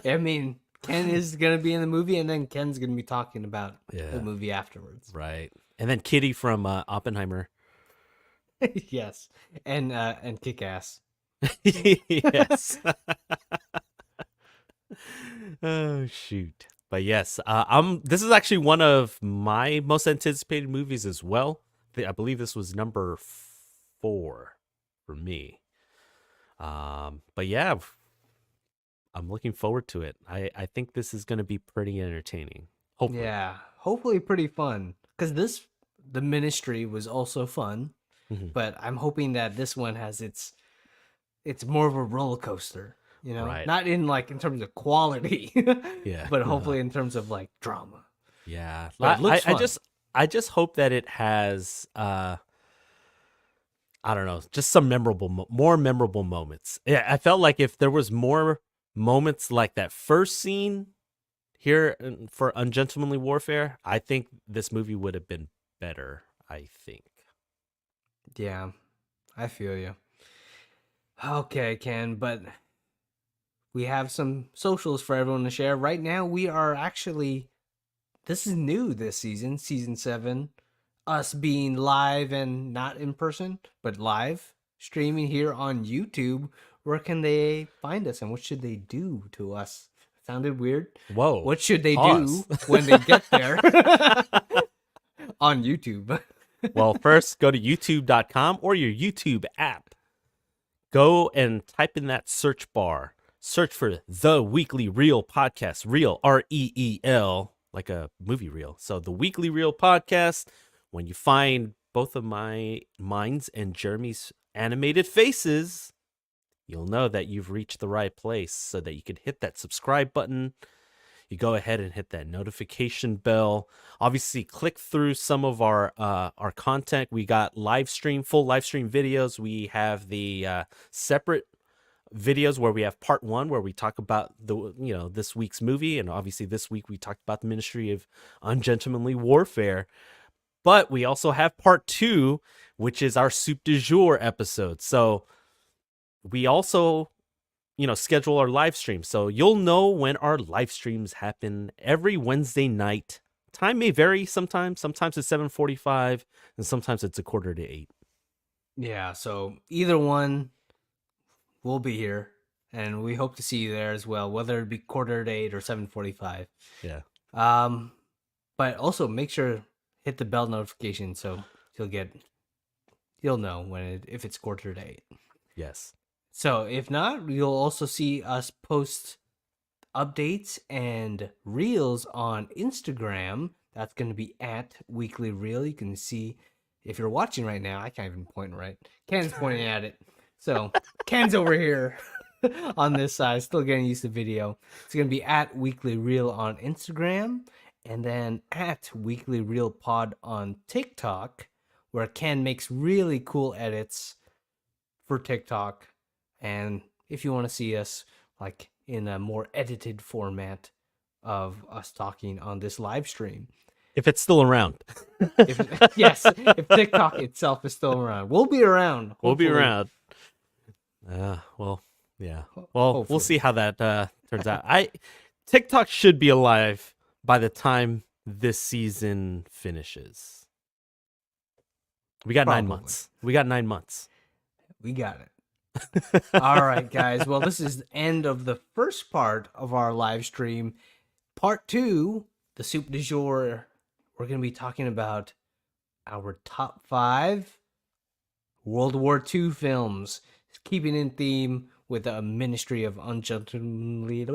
I mean, Ken is going to be in the movie, and then Ken's going to be talking about the movie afterwards. Right. And then Kitty from Oppenheimer. Yes. And Kick-Ass. Yes. Oh, shoot. But yes, this is actually one of my most anticipated movies as well. I believe this was number 4 for me. But yeah, I'm looking forward to it. I think this is going to be pretty entertaining. Hopefully. Yeah, hopefully pretty fun. Because the Ministry was also fun, but I'm hoping that this one has it's more of a roller coaster. Right. Not in terms of quality, yeah, but hopefully in terms of like drama. Yeah, but it looks fun. I just hope that it has I don't know, just some more memorable moments. Yeah, I felt like if there was more moments like that first scene here for Ungentlemanly Warfare, I think this movie would have been better. I think. Yeah, I feel you. Okay, Ken, but we have some socials for everyone to share. Right now, we are actually, this is new this season, season 7. Us being live and not in person, but live streaming here on YouTube. Where can they find us and what should they do to us? Sounded weird. Whoa. What should they Pause. do when they get there on YouTube? Well, first go to youtube.com or your YouTube app. Go and type in that search bar. Search for The Weekly Reel Podcast. Reel, REEL, like a movie reel. So The Weekly Reel Podcast. When you find both of mine's and Jeremy's animated faces, you'll know that you've reached the right place so that you can hit that subscribe button. You go ahead and hit that notification bell. Obviously, click through some of our content. We got full live stream videos. We have the separate videos where we have part 1 where we talk about this week's movie, and obviously this week we talked about the Ministry of Ungentlemanly Warfare. But we also have part 2, which is our soup du jour episode. So we also schedule our live stream. So you'll know when our live streams happen every Wednesday night. Time may vary sometimes. Sometimes it's 7:45 and sometimes it's 7:45. Yeah, so either one, we'll be here. And we hope to see you there as well, whether it be 7:45 or 7:45. Yeah. But also make sure hit the bell notification so you'll know if it's 7:45. Yes. So if not, you'll also see us post updates and reels on Instagram. That's going to be at Weekly Reel. You can see if you're watching right now. I can't even point right. Ken's pointing at it. So Ken's over here on this side, still getting used to video. It's going to be at Weekly Reel on Instagram, and then at Weekly Reel Pod on TikTok, where Ken makes really cool edits for TikTok. And if you want to see us like in a more edited format of us talking on this live stream, if it's still around. Yes, if TikTok itself is still around, we'll be around. Hopefully. We'll be around. Well, yeah. Well, Hopefully. We'll see how that turns out. TikTok should be alive by the time this season finishes. We got Probably. 9 months. We got 9 months. We got it. All right, guys. Well, this is the end of the first part of our live stream. Part 2, the soup du jour. We're going to be talking about our top 5 World War II films, keeping in theme with the Ministry of Ungentlemanly.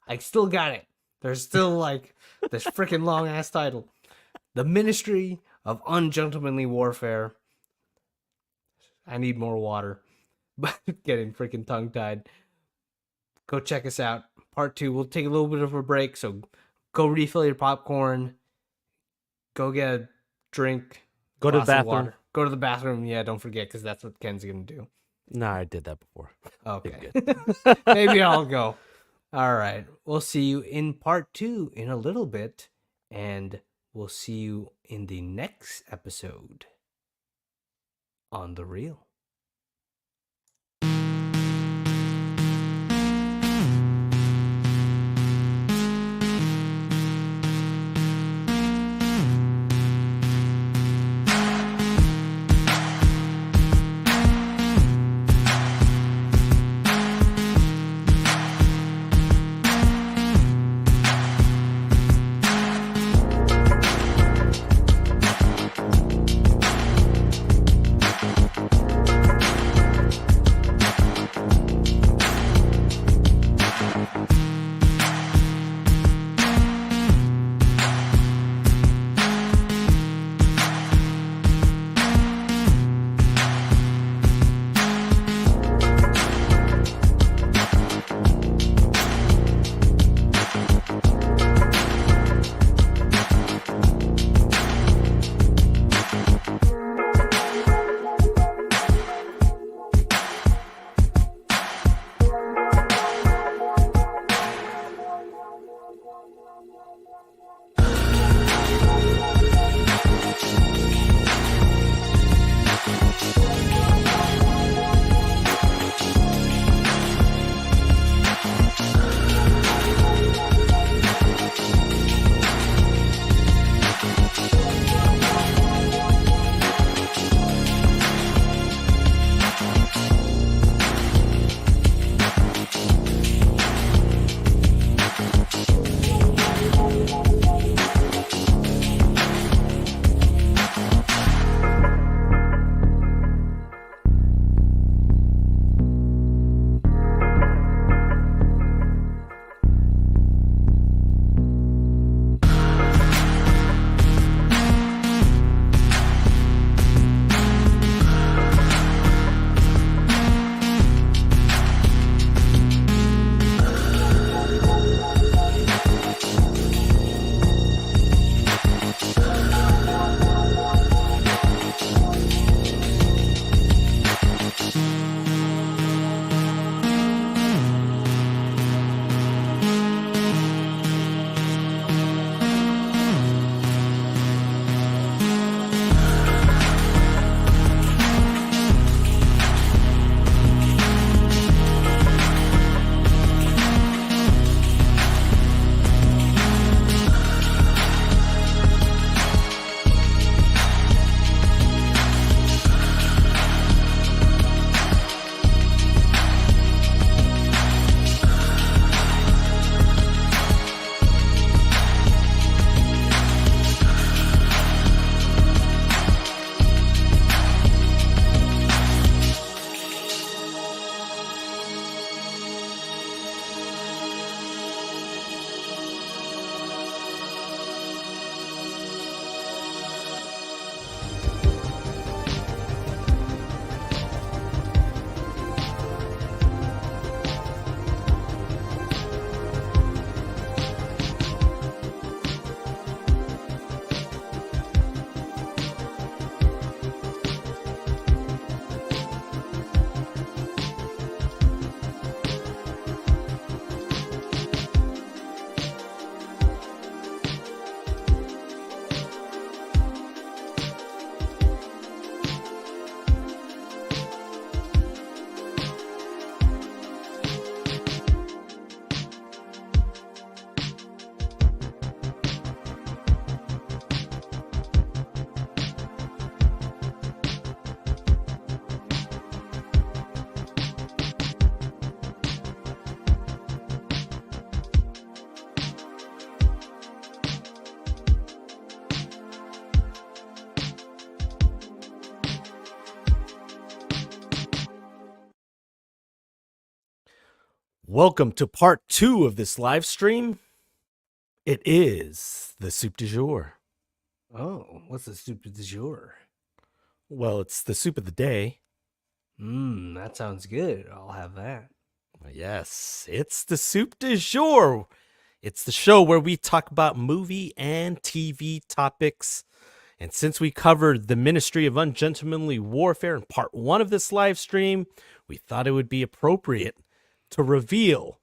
I still got it. There's still like this freaking long ass title. The Ministry of Ungentlemanly Warfare. I need more water. But getting freaking tongue-tied. Go check us out. Part 2. We'll take a little bit of a break, so go refill your popcorn. Go get a drink. Go to the bathroom. Water. Go to the bathroom. Yeah, don't forget, because that's what Ken's going to do. Nah, I did that before. Okay. Maybe I'll go. All right. We'll see you in part 2 in a little bit, and we'll see you in the next episode on The Reel. Welcome to part 2 of this live stream. It is the soup du jour. Oh, what's the soup du jour? Well, it's the soup of the day. That sounds good. I'll have that. Yes, it's the soup du jour. It's the show where we talk about movie and TV topics. And since we covered the Ministry of Ungentlemanly Warfare in part 1 of this live stream, we thought it would be appropriate to reveal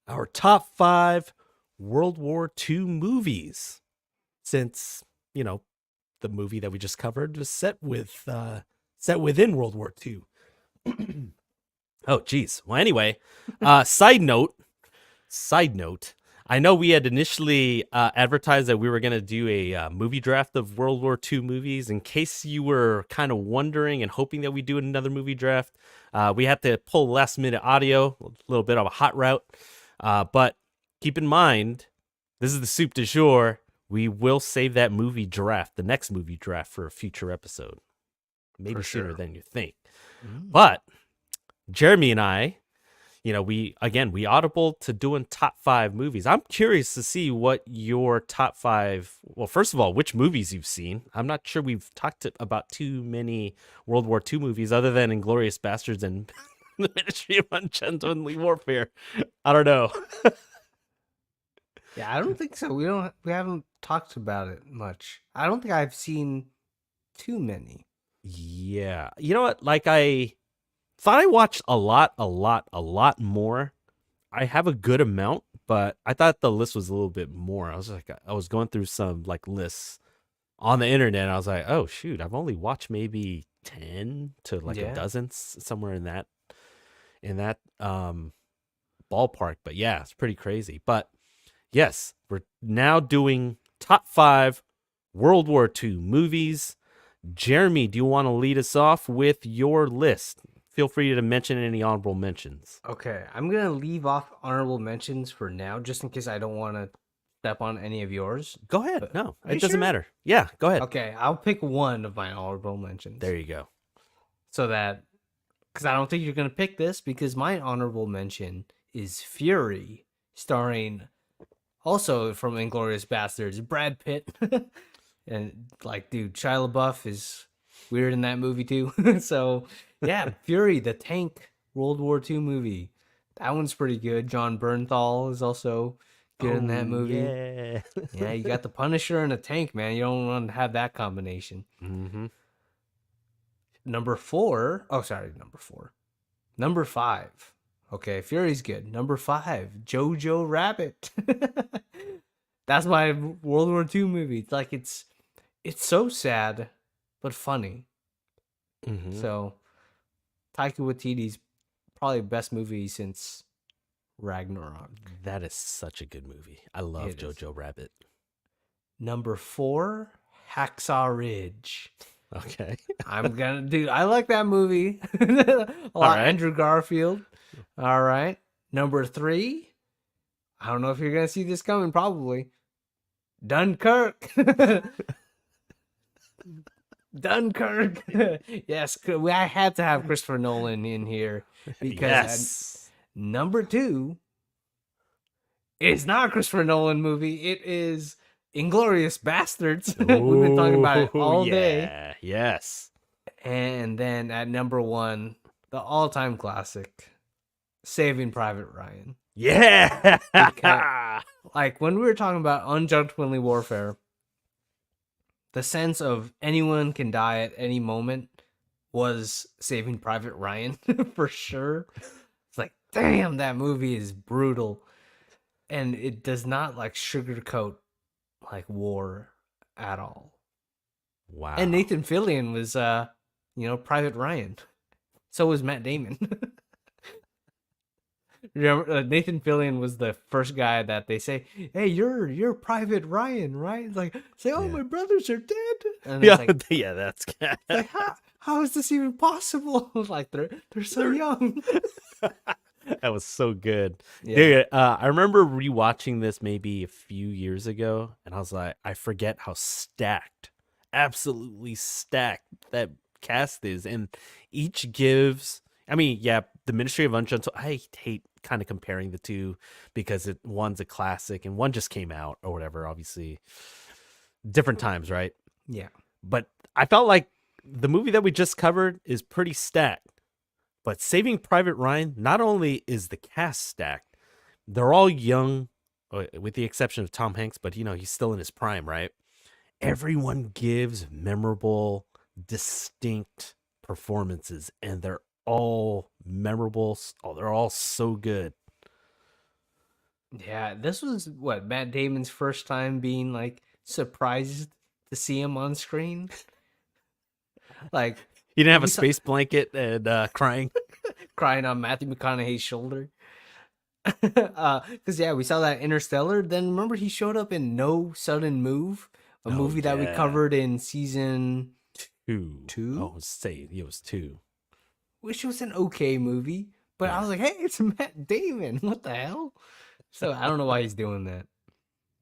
our top 5 World War II movies. Since, the movie that we just covered was set within World War II. Oh, geez. Well, anyway, side note, I know we had initially advertised that we were going to do a movie draft of World War II movies. In case you were kind of wondering and hoping that we do another movie draft, we had to pull last minute audio, a little bit of a hot route. But keep in mind, this is the soup du jour. We will save that movie draft, the next movie draft, for a future episode. Maybe sooner than you think. But Jeremy and I, we audible to doing top 5 movies. I'm curious to see what your top 5, well, first of all, which movies you've seen. I'm not sure we've talked about too many World War II movies other than Inglourious Bastards and the Ministry of Ungentlemanly Warfare. I don't know. Yeah, I don't think so. We haven't talked about it much. I don't think I've seen too many. Yeah. You know what? Like, I thought I watched a lot more. I have a good amount, but I thought the list was a little bit more. I was going through some lists on the internet, and I was like, oh shoot, I've only watched maybe 10 to a dozen, somewhere in that ballpark. But yeah, it's pretty crazy. But yes, we're now doing top 5 World War II movies. Jeremy, do you want to lead us off with your list? Feel free to mention any honorable mentions. Okay, I'm going to leave off honorable mentions for now, just in case I don't want to step on any of yours. Go ahead. No, it doesn't matter. Yeah, go ahead. Okay, I'll pick one of my honorable mentions. There you go. So that, because I don't think you're going to pick this, because my honorable mention is Fury, starring, also from Inglourious Bastards, Brad Pitt. And dude, Shia LaBeouf is weird in that movie too. So yeah, Fury, the tank World War II movie. That one's pretty good. John Bernthal is also good in that movie. Yeah. Yeah, you got the Punisher and a tank, man. You don't want to have that combination. Mm-hmm. Number 5. Okay, Fury's good. Number 5, Jojo Rabbit. That's my World War II movie. It's so sad, but funny. Mm-hmm. So, Taika Waititi's probably best movie since Ragnarok. That is such a good movie. I love Jojo Rabbit. Number 4, Hacksaw Ridge. Okay. I like that movie. A lot. Right. Andrew Garfield. All right. Number 3, I don't know if you're going to see this coming, probably. Dunkirk. Dunkirk. Yes, I had to have Christopher Nolan in here because number 2 is not a Christopher Nolan movie. It is Inglourious Bastards. We've been talking about it all day. Yes. And then at number 1, the all-time classic, Saving Private Ryan. Yeah. Because, when we were talking about Ungentlemanly Warfare, the sense of anyone can die at any moment was Saving Private Ryan for sure. It's damn, that movie is brutal. And it does not sugarcoat war at all. Wow. And Nathan Fillion was Private Ryan. So was Matt Damon. Remember, Nathan Fillion was the first guy that they say, "Hey, you're Private Ryan, right?" It's oh, my brothers are dead. And it's yeah, that's how is this even possible? They're so young. That was so good. Yeah. Dude, I remember rewatching this maybe a few years ago, and I was like, I forget how absolutely stacked that cast is, and each gives. I mean, yeah, the Ministry of Ungentle. I hate kind of comparing the two because one's a classic and one just came out or whatever. Obviously, different times, right? Yeah. But I felt like the movie that we just covered is pretty stacked. But Saving Private Ryan, not only is the cast stacked, they're all young, with the exception of Tom Hanks, but he's still in his prime, right? Everyone gives memorable, distinct performances, and they're all memorable. Oh, they're all so good. Yeah, this was what Matt Damon's first time being like surprised to see him on screen. Like He didn't have a we saw space blanket and crying. crying on Matthew McConaughey's shoulder. Because we saw that Interstellar. Then remember he showed up in No Sudden Move, a Oh, movie that we yeah. covered in season Two. 2. Oh, say it was 2. Which was an okay movie, but I Yeah. was like, hey, it's Matt Damon. What the hell? So I don't know why he's doing that.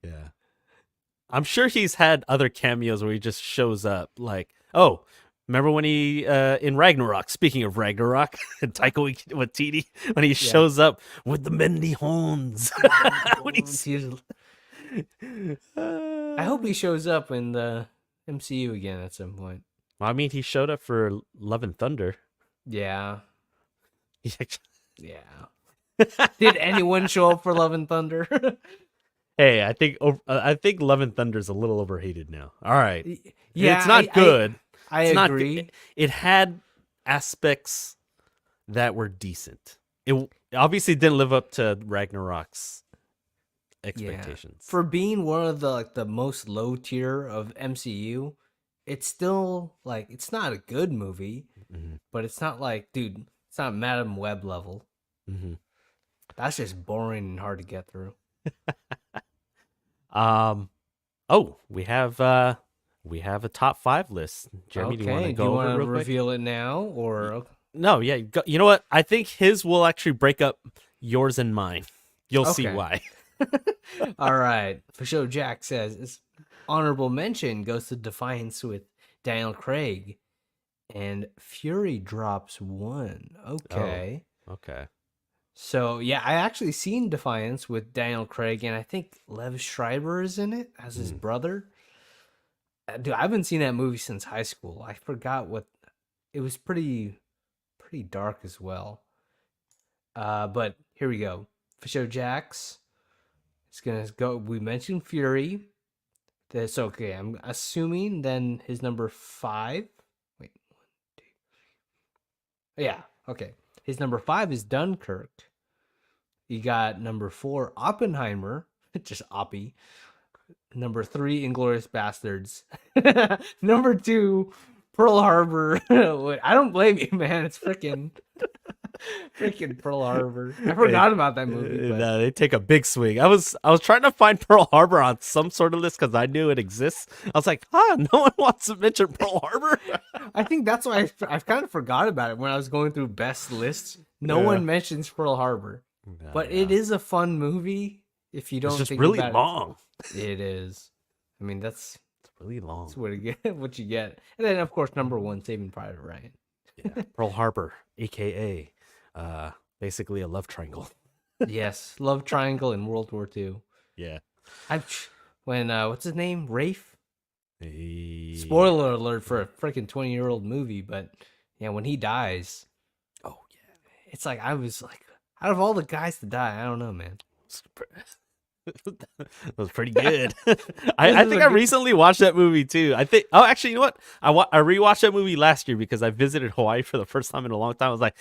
Yeah. I'm sure he's had other cameos where he just shows up. Like, oh, remember when he in Ragnarok? Speaking of Ragnarok, Taika Waititi, when he shows up with the Mendy horns. When I hope he shows up in the MCU again at some point. I mean, he showed up for Love and Thunder. Yeah. He actually- Yeah. Did anyone show up for Love and Thunder? Hey, I think Love and Thunder is a little overhated now. All right, Yeah, it's not good. I It's not agree. good. It had aspects that were decent. It obviously didn't live up to Ragnarok's expectations. For being one of the most low tier of MCU, it's still like it's not a good movie, but it's not like, dude, it's not Madam Web level. Mm-hmm. That's just boring and hard to get through. Oh, we have a top 5 list. Jeremy, Okay, do you want to do go you over want it to real quick? reveal it now or? No, yeah. You know what? I think his will actually break up yours and mine. You'll see Okay. why. All right. For sure, Jack says it's honorable mention goes to Defiance with Daniel Craig, and Fury drops 1. Okay. Okay. So yeah, I actually seen Defiance with Daniel Craig, and I think Lev Schreiber is in it as his brother. Dude, I haven't seen that movie since high school. I forgot what it was. Pretty dark as well. But here we go. For show Jax, it's gonna go. We mentioned Fury. That's okay. I'm assuming then his number 5. Wait, 1, 2. Yeah. Okay. His number 5 is Dunkirk. You got number 4, Oppenheimer, just Oppie. Number 3, Inglourious Bastards. Number 2, Pearl Harbor. I don't blame you, man. It's freaking Pearl Harbor. I forgot about that movie. But... they take a big swing. I was trying to find Pearl Harbor on some sort of list because I knew it exists. I was like, no one wants to mention Pearl Harbor. I think that's why I've kind of forgot about it when I was going through best lists. No one mentions Pearl Harbor. But it is a fun movie if you don't It's just think really about long. It is. I mean, that's really long. That's what you get. And then, of course, number 1, Saving Private Ryan. Yeah, Pearl Harbor, aka basically a love triangle. Yes, love triangle in World War II. Yeah. When what's his name? Rafe. Hey. Spoiler alert for a freaking 20-year-old movie, but yeah, when he dies, oh yeah, it's like I was like, out of all the guys to die, I don't know, man. That was pretty good. I think I recently watched that movie too. I think. Oh, actually, you know what? I rewatched that movie last year because I visited Hawaii for the first time in a long time. I was like,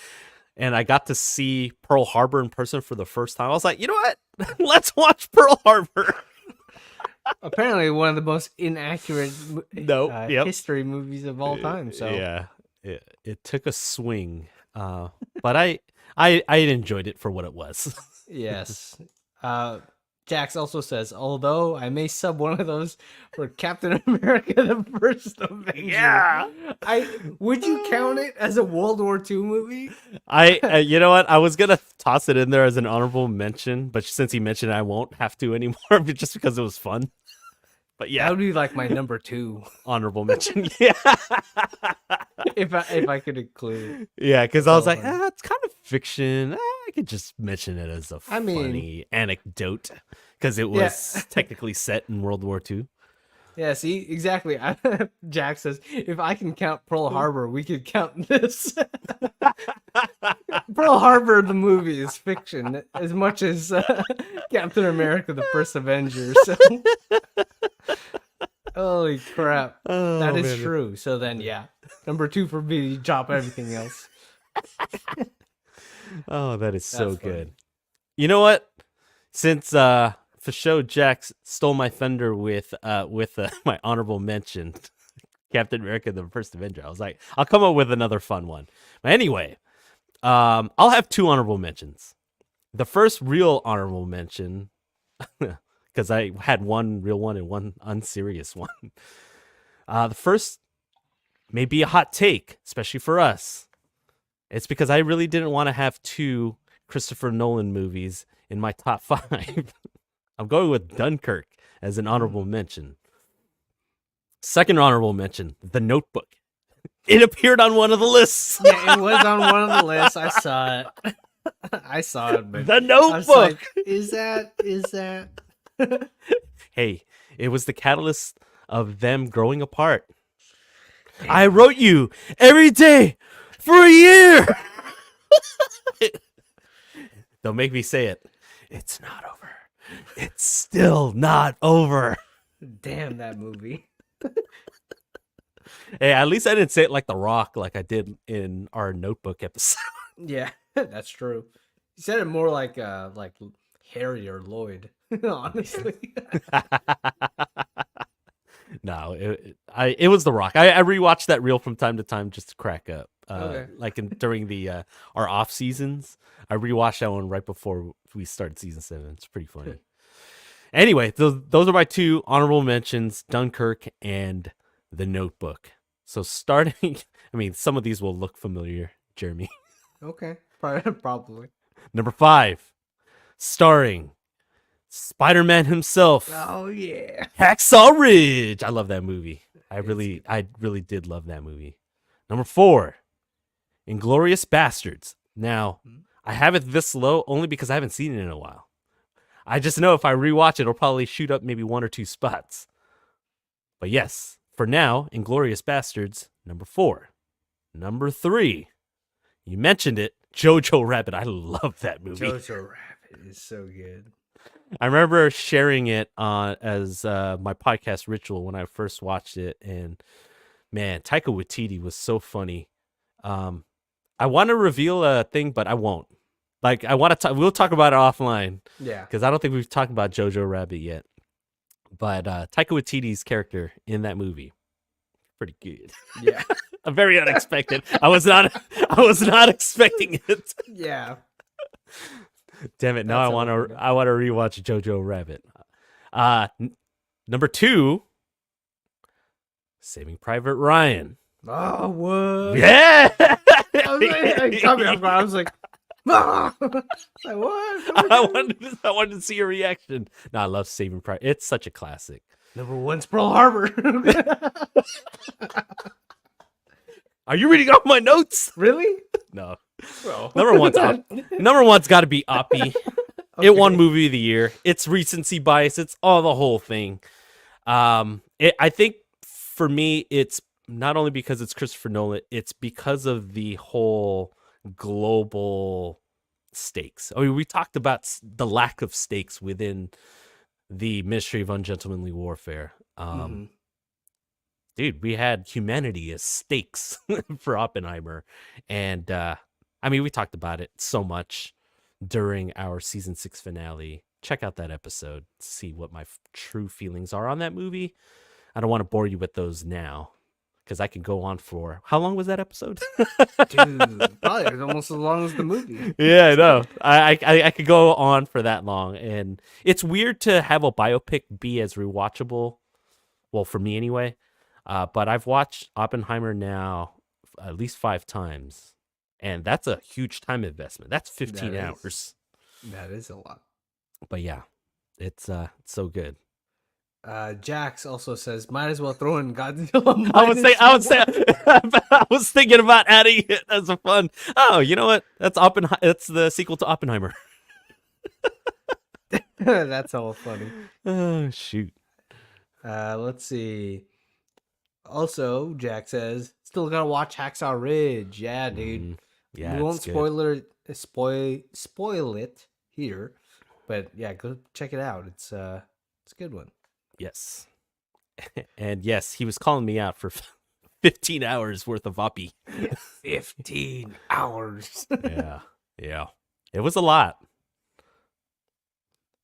and I got to see Pearl Harbor in person for the first time. I was like, you know what? Let's watch Pearl Harbor. Apparently, one of the most inaccurate history movies of all time. So yeah, it took a swing, but I enjoyed it for what it was. Yes. Jax also says, although I may sub one of those for Captain America: The First Avenger. Yeah. Would you count it as a World War II movie? You know what? I was gonna toss it in there as an honorable mention, but since he mentioned it, I won't have to anymore, just because it was fun. But That yeah, would be like my number 2 honorable mention. Yeah. if I could include it. Yeah, because That's I was all like, funny. it's kind of fiction. I could just mention it as a I mean, funny anecdote because it yeah. was technically set in World War II. Yeah, see, exactly. Jack says, if I can count Pearl Harbor, we could count this. Pearl Harbor, the movie, is fiction as much as Captain America, the First Avenger. So, holy crap. That Oh is man. true. So then, yeah. Number 2 for me, drop everything else. Oh, that is so That's funny. good. You know what? Since for show Jack stole my thunder with my honorable mention, Captain America: The First Avenger, I was like, I'll come up with another fun one. But anyway, I'll have 2 honorable mentions. The first real honorable mention, because I had one real one and one unserious one. The first may be a hot take, especially for us. It's because I really didn't want to have 2 Christopher Nolan movies in my top 5. I'm going with Dunkirk as an honorable mention. Second honorable mention, The Notebook. It appeared on one of the lists. Yeah, it was on one of the lists. I saw it. I saw it, but The I was Notebook. like, is that? Hey, it was the catalyst of them growing apart. I wrote you every day for a year. Don't make me say it. It's not over. It's still not over. Damn that movie. Hey, at least I didn't say it like The Rock, like I did in our Notebook episode. Yeah, that's true. You said it more like Harry or Lloyd, honestly. No, it was The Rock. I rewatched that reel from time to time just to crack up. Okay. Like during the our off seasons, I rewatched that one right before we started season 7. It's pretty funny. Anyway, those are my 2 honorable mentions: Dunkirk and The Notebook. So starting, I mean, some of these will look familiar, Jeremy. Okay, probably. Number 5, starring Spider-Man himself, Oh yeah. Hacksaw Ridge. I love that movie. I really did love that movie. Number 4, Inglourious Bastards. Now, I have it this low only because I haven't seen it in a while. I just know if I rewatch it, it'll probably shoot up maybe 1 or 2 spots. But yes, for now, Inglourious Bastards, number 4. Number 3, you mentioned it, Jojo Rabbit. I love that movie. Jojo Rabbit is so good. I remember sharing it as my podcast ritual when I first watched it, and man, Taika Waititi was so funny. I want to reveal a thing, but I won't. Like, I want to. We'll talk about it offline. Yeah, because I don't think we've talked about Jojo Rabbit yet. But Taika Waititi's character in that movie, pretty good. yeah, Very unexpected. I was not expecting it. yeah. Damn it! Now That's I want to rewatch Jojo Rabbit. Number 2, Saving Private Ryan. Oh, what? Yeah. I was like, ah! Like, what? I wanted to see your reaction. No, I love Saving Private. It's such a classic. Number 1's Pearl Harbor. Are you reading off my notes? Really? No. Bro. Number one's got to be Oppie. It won movie of the year. It's recency bias. It's all the whole thing. I think for me, it's not only because it's Christopher Nolan, it's because of the whole global stakes. I mean, we talked about the lack of stakes within the Ministry of Ungentlemanly Warfare. Dude, we had humanity as stakes for Oppenheimer. And I mean, we talked about it so much during our season 6 finale. Check out that episode to see what my true feelings are on that movie. I don't want to bore you with those now because I can go on for how long was that episode? Dude, probably almost as long as the movie. Yeah, I know. I could go on for that long, and it's weird to have a biopic be as rewatchable. Well, for me anyway. But I've watched Oppenheimer now at least 5 times, and that's a huge time investment. That's 15 hours. That is a lot. But yeah, it's so good. Jax also says, might as well throw in Godzilla I would say, minus one. I was thinking about adding it as a fun. Oh, you know what? That's That's the sequel to Oppenheimer. That's all funny. Oh shoot. Let's see. Also, Jack says, still gotta watch Hacksaw Ridge. Yeah, dude. Yeah, We it's won't good. spoil it here, but yeah, go check it out. It's a good one. Yes. And yes, he was calling me out for 15 hours worth of Oppie. 15 hours. Yeah. Yeah. It was a lot.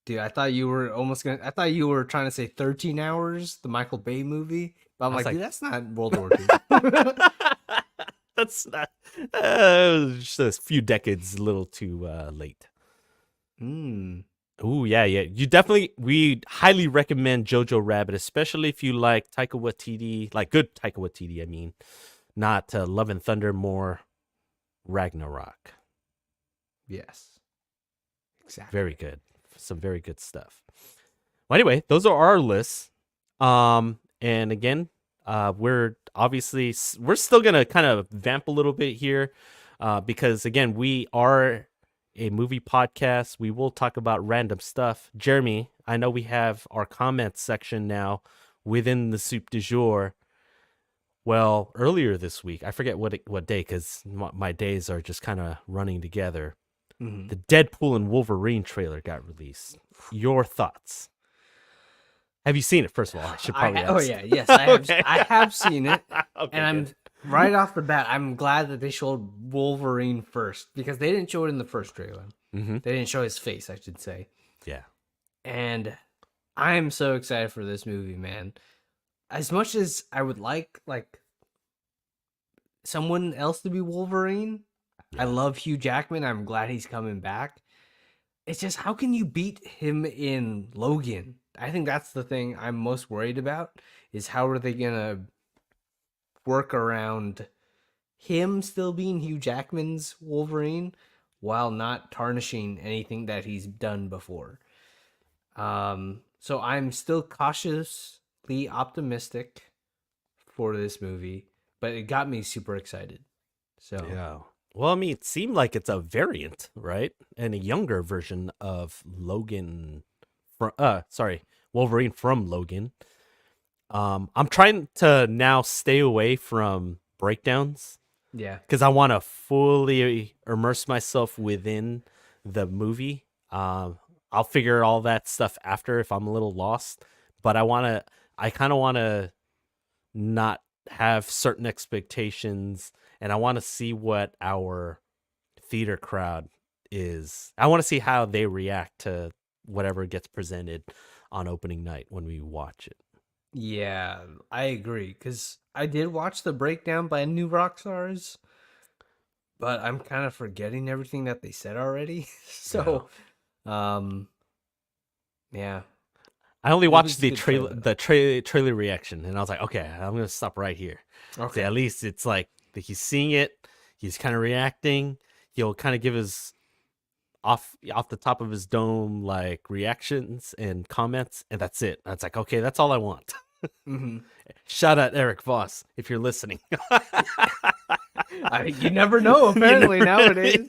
Dude, I thought you were I thought you were trying to say 13 hours, the Michael Bay movie. But I'm I was like, like, dude, that's not World War II. that's not just a few decades a little too late. Hmm. Oh yeah, yeah. We highly recommend Jojo Rabbit, especially if you like Taika Waititi, like good Taika Waititi. I mean, not Love and Thunder, more Ragnarok. Yes. Exactly. Very good, some very good stuff. Well, anyway, those are our lists. And again, we're still gonna kind of vamp a little bit here, because again, we are a movie podcast. We will talk about random stuff. Jeremy, I know we have our comments section now within the soup du jour. Well, earlier this week, I forget what day, because my days are just kind of running together. Mm-hmm. The Deadpool and Wolverine trailer got released. Your thoughts? Have you seen it? First of all, I should probably ask. Oh yeah, yes, I have. Okay. I have seen it, Okay, and I'm good. right off the bat. I'm glad that they showed Wolverine first because they didn't show it in the first trailer. Mm-hmm. They didn't show his face, I should say. Yeah. And I am so excited for this movie, man. As much as I would like someone else to be Wolverine, I love Hugh Jackman. I'm glad he's coming back. It's just how can you beat him in Logan? I think that's the thing I'm most worried about is how are they gonna work around him still being Hugh Jackman's Wolverine while not tarnishing anything that he's done before. So I'm still cautiously optimistic for this movie, but it got me super excited. So Yeah. Well, I mean, it seemed like it's a variant, right? And a younger version of Wolverine from Logan. I'm trying to now stay away from breakdowns yeah, because I want to fully immerse myself within the movie. I'll figure all that stuff after if I'm a little lost, but I kind of want to not have certain expectations, and I want to see what our theater crowd is. I want to see how they react to whatever gets presented on opening night when we watch it. yeah, I agree because I did watch the breakdown by New Rockstars, but I'm kind of forgetting everything that they said already. So, um, yeah, I only it watched was a the good show trailer, though. trailer reaction, and I was like, okay, I'm gonna stop right here. So Okay. at least it's like he's seeing it, he's kind of reacting. He'll kind of give his off the top of his dome like reactions and comments, and that's it. That's like, okay, that's all I want. Mm-hmm. Shout out Eric Voss if you're listening. You never know. You Apparently never- nowadays,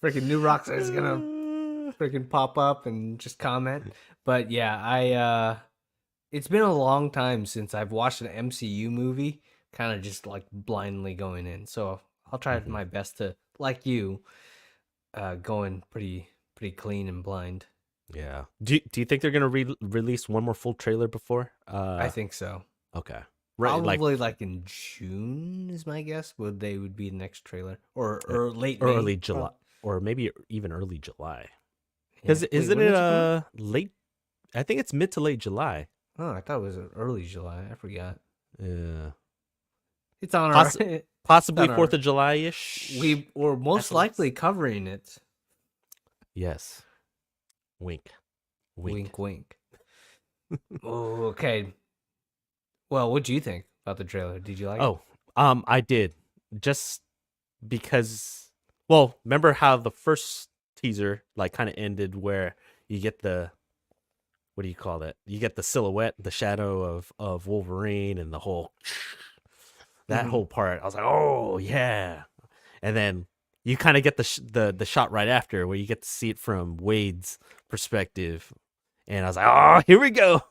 freaking New Rockstar is gonna freaking pop up and just comment. But yeah, it's been a long time since I've watched an MCU movie, kind of just like blindly going in. So I'll try Mhm. my best to, like you, going pretty clean and blind. Yeah. Do you think they're gonna release one more full trailer before? I think so. Okay. Right, like Probably like in June is my guess. Would be the next trailer or late or May? early July, or maybe even early July. Yeah. Because Wait, isn't when it does it come out? late? I think it's mid to late July. Oh, I thought it was early July. I forgot. Yeah. It's on our. Poss- It's Possibly on 4th our. of July ish. We were most estimates? likely covering it. Yes. Wink. Wink, wink. Oh, okay. Well, what do you think about the trailer? Did you like it? Oh, I did. Just because, well, remember how the first teaser like kind of ended where you get the what do you call that? You get the silhouette, the shadow of Wolverine, and the whole that whole part. I was like, oh yeah. And then you kind of get the shot right after where you get to see it from Wade's perspective, and I was like, oh, here we go.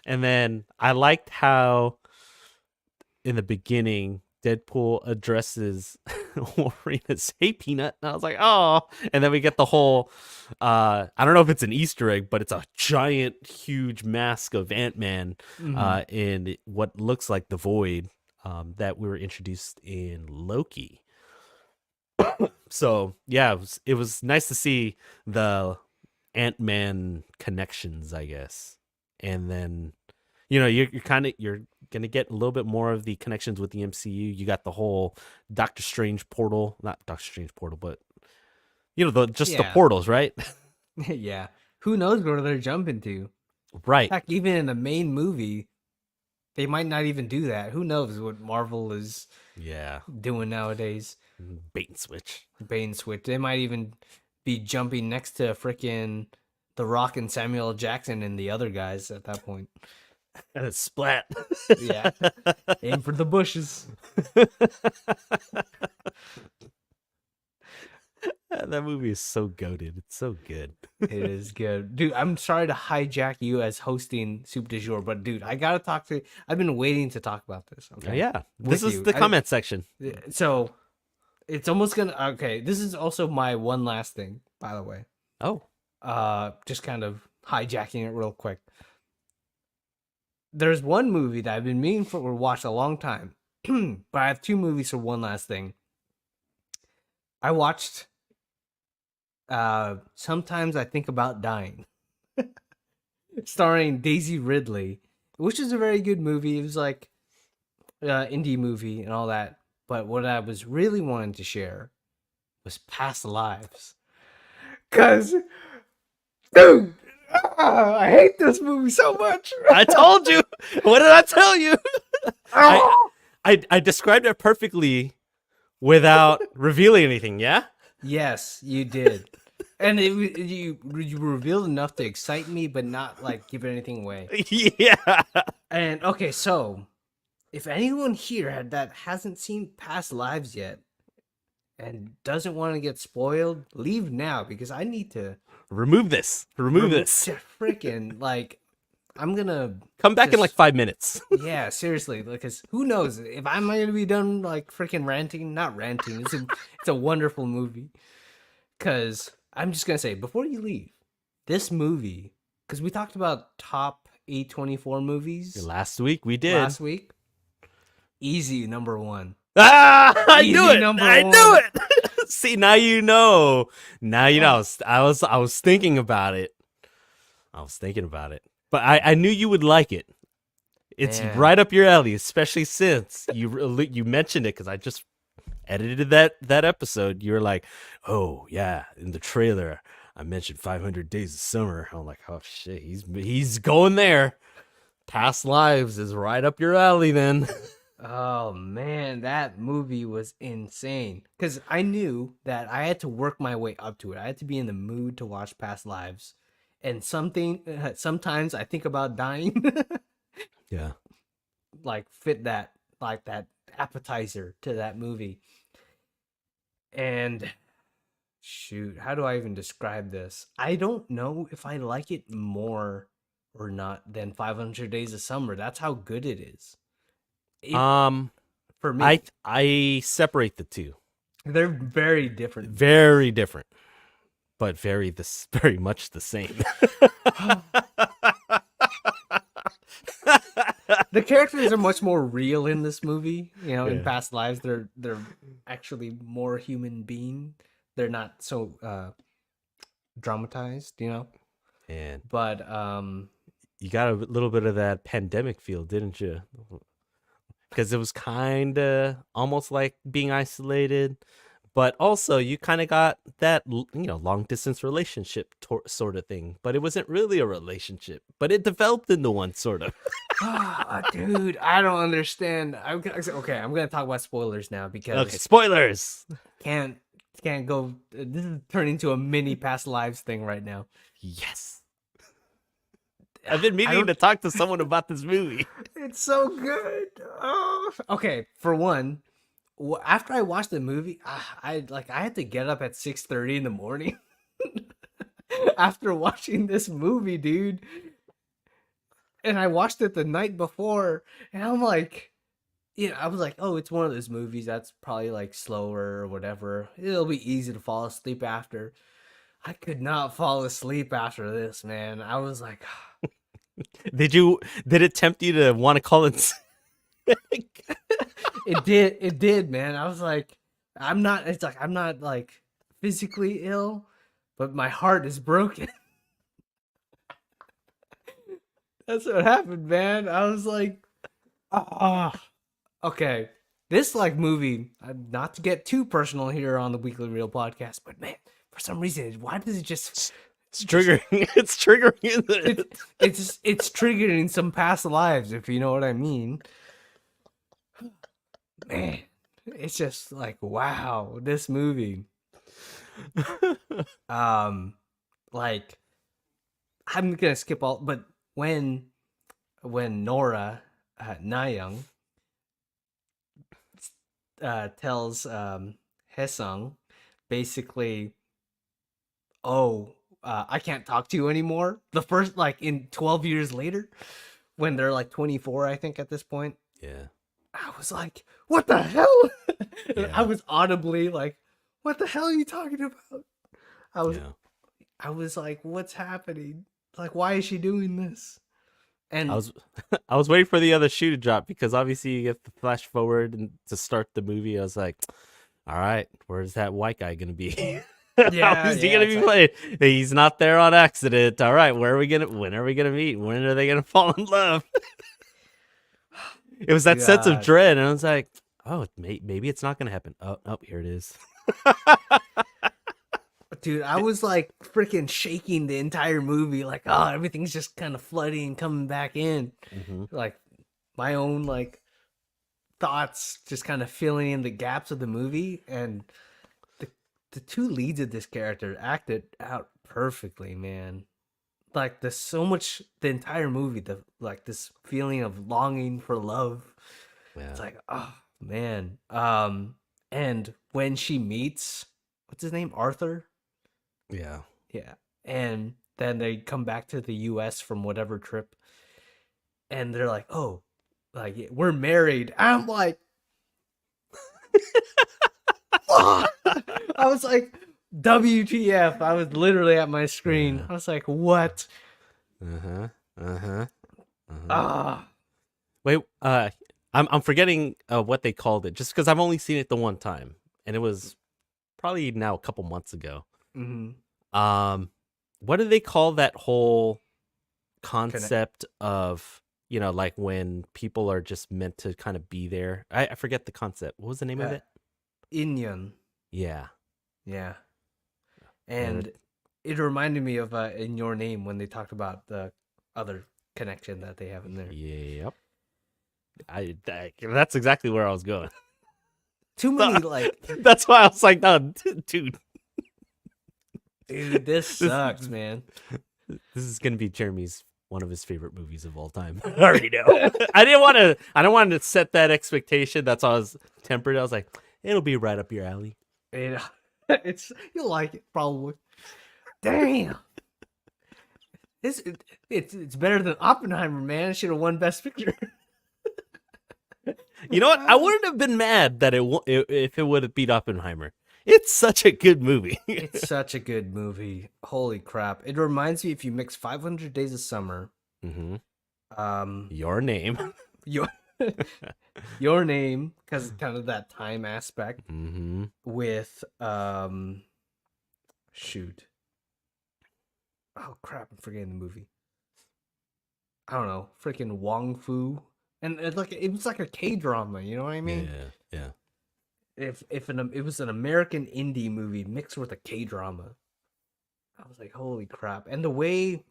And then I liked how in the beginning Deadpool addresses Wolverine as "Hey Peanut," and I was like, oh. And then we get the whole I don't know if it's an Easter egg, but it's a giant, huge mask of Ant-Man in what looks like the Void that we were introduced in Loki. So yeah, it was nice to see the Ant-Man connections, I guess. And then you're gonna get a little bit more of the connections with the MCU. You got the whole Doctor Strange portal, not Doctor Strange portal, but the portals, right? Yeah. Who knows where they're jumping to? Right. Heck, even in the main movie, they might not even do that. Who knows what Marvel is doing nowadays? Bait and switch. Bait and switch. They might even be jumping next to frickin' The Rock and Samuel L. Jackson and the other guys at that point. And it's splat. Yeah. Aim for the bushes. That movie is so goated. It's so good. It is good. Dude, I'm sorry to hijack you as hosting Soup du Jour, but dude, I gotta talk to you. I've been waiting to talk about this. Okay. Yeah. This is the comment section. So it's almost gonna this is also my one last thing, by the way. Oh. Just kind of hijacking it real quick. There's one movie that I've been meaning to watch a long time, but I have two movies for one last thing. I watched Sometimes I Think About Dying, starring Daisy Ridley, which is a very good movie. It was like indie movie and all that. But what I was really wanting to share was Past Lives. Cause, dude, I hate this movie so much. I told you. What did I tell you? I described it perfectly without revealing anything. Yeah. Yes, you did. And you revealed enough to excite me, but not like give anything away. Yeah. And okay, so if anyone here that hasn't seen Past Lives yet and doesn't want to get spoiled, leave now because I need to remove this. Remove this. Freaking like, I'm gonna come back in like 5 minutes. Yeah, seriously, because who knows if I'm gonna be done like freaking ranting? Not ranting. It's a wonderful movie. Because I'm just gonna say before you leave, this movie, because we talked about top A24 movies last week. We did last week. Easy number one. I knew it. I knew it. See, now you know. Now you know. I was thinking about it. But I knew you would like it. It's right up your alley, especially since you mentioned it because I just edited that episode. You were like, "Oh yeah," in the trailer I mentioned 500 Days of Summer. I'm like, "Oh shit, he's going there." Past Lives is right up your alley then. Oh man, that movie was insane. Because I knew that I had to work my way up to it. I had to be in the mood to watch Past Lives. And sometimes I think about dying. Yeah. Like fit that appetizer to that movie. And shoot, how do I even describe this? I don't know if I like it more or not than 500 Days of Summer. That's how good it is. For me, I separate the two. They're very different. Very different. But very much the same. The characters are much more real in this movie. In Past Lives, they're actually more human being. They're not so dramatized, And but you got a little bit of that pandemic feel, didn't you? Because it was kind of almost like being isolated. But also, you kind of got that, long distance relationship sort of thing. But it wasn't really a relationship. But it developed into one, sort of. Dude, I don't understand. Okay, I'm gonna talk about spoilers now because spoilers. Can't go. This is turning into a mini Past Lives thing right now. Yes. I've been I meaning don't. to talk to someone about this movie. It's so good. Oh. Okay, for one, after I watched the movie, I had to get up at 6:30 in the morning after watching this movie, dude. And I watched it the night before, and I'm like, I was like, oh, it's one of those movies that's probably like slower or whatever. It'll be easy to fall asleep after. I could not fall asleep after this, man. I was like, Did it tempt you to want to call it sick? it did, man. I was like, I'm not like physically ill, but my heart is broken. That's what happened, man. I was like, ah, okay. This like movie, not to get too personal here on the Weekly Reel podcast, but man, for some reason, why does it just It's triggering. It's triggering. it's triggering some past lives, if you know what I mean. Man, it's just like wow, this movie. Um, like I'm gonna skip all, but when Nora Nayoung tells Hesung basically, oh, I can't talk to you anymore. The first, like in 12 years later, when they're like 24, I think at this point. Yeah. I was like, what the hell? Yeah. I was audibly like, what the hell are you talking about? I was Yeah. I was like, what's happening? Like, why is she doing this? And I was waiting for the other shoe to drop because obviously you get the flash forward and to start the movie. I was like, all right, where's that white guy gonna be? How is he gonna be played? He's not there on accident. All right, when are we gonna meet? When are they gonna fall in love? It was that sense of dread, and I was like, oh, maybe it's not gonna happen. Oh, here it is. Dude, I was like freaking shaking the entire movie, like, oh, everything's just kind of flooding, coming back in. Mm-hmm. Like my own like thoughts just kind of filling in the gaps of the movie, and the two leads of this character acted out perfectly, man. Like there's so much the entire movie, like this feeling of longing for love. Yeah. It's like, oh man. And when she meets what's his name? Arthur? Yeah. Yeah. And then they come back to the US from whatever trip. And they're like, oh, like we're married. I'm like, I was like, WTF. I was literally at my screen. I was like, what? Ah. Wait, I'm forgetting what they called it just because I've only seen it the one time, and it was probably now a couple months ago. Mm-hmm. What do they call that whole concept of, like when people are just meant to kind of be there? I forget the concept. What was the name of it? Inyan. Yeah. Yeah. And it reminded me of In Your Name when they talked about the other connection that they have in there. Yep. That's exactly where I was going. Too many like. That's why I was like, no, dude. Dude, this sucks, man. This is gonna be Jeremy's one of his favorite movies of all time. I already know. I don't want to set that expectation. That's all I was tempered. I was like, it'll be right up your alley. You'll like it probably. Damn. It's better than Oppenheimer, man. It should have won Best Picture. You know what? I wouldn't have been mad that if it would have beat Oppenheimer. It's such a good movie. It's such a good movie. Holy crap! It reminds me if you mix 500 Days of Summer, Your Name, your name, because kind of that time aspect with shoot. Oh crap! I'm forgetting the movie. I don't know, freaking Wong Fu, and it was like a K-drama. You know what I mean? Yeah. If it was an American indie movie mixed with a K-drama, I was like, holy crap! And the way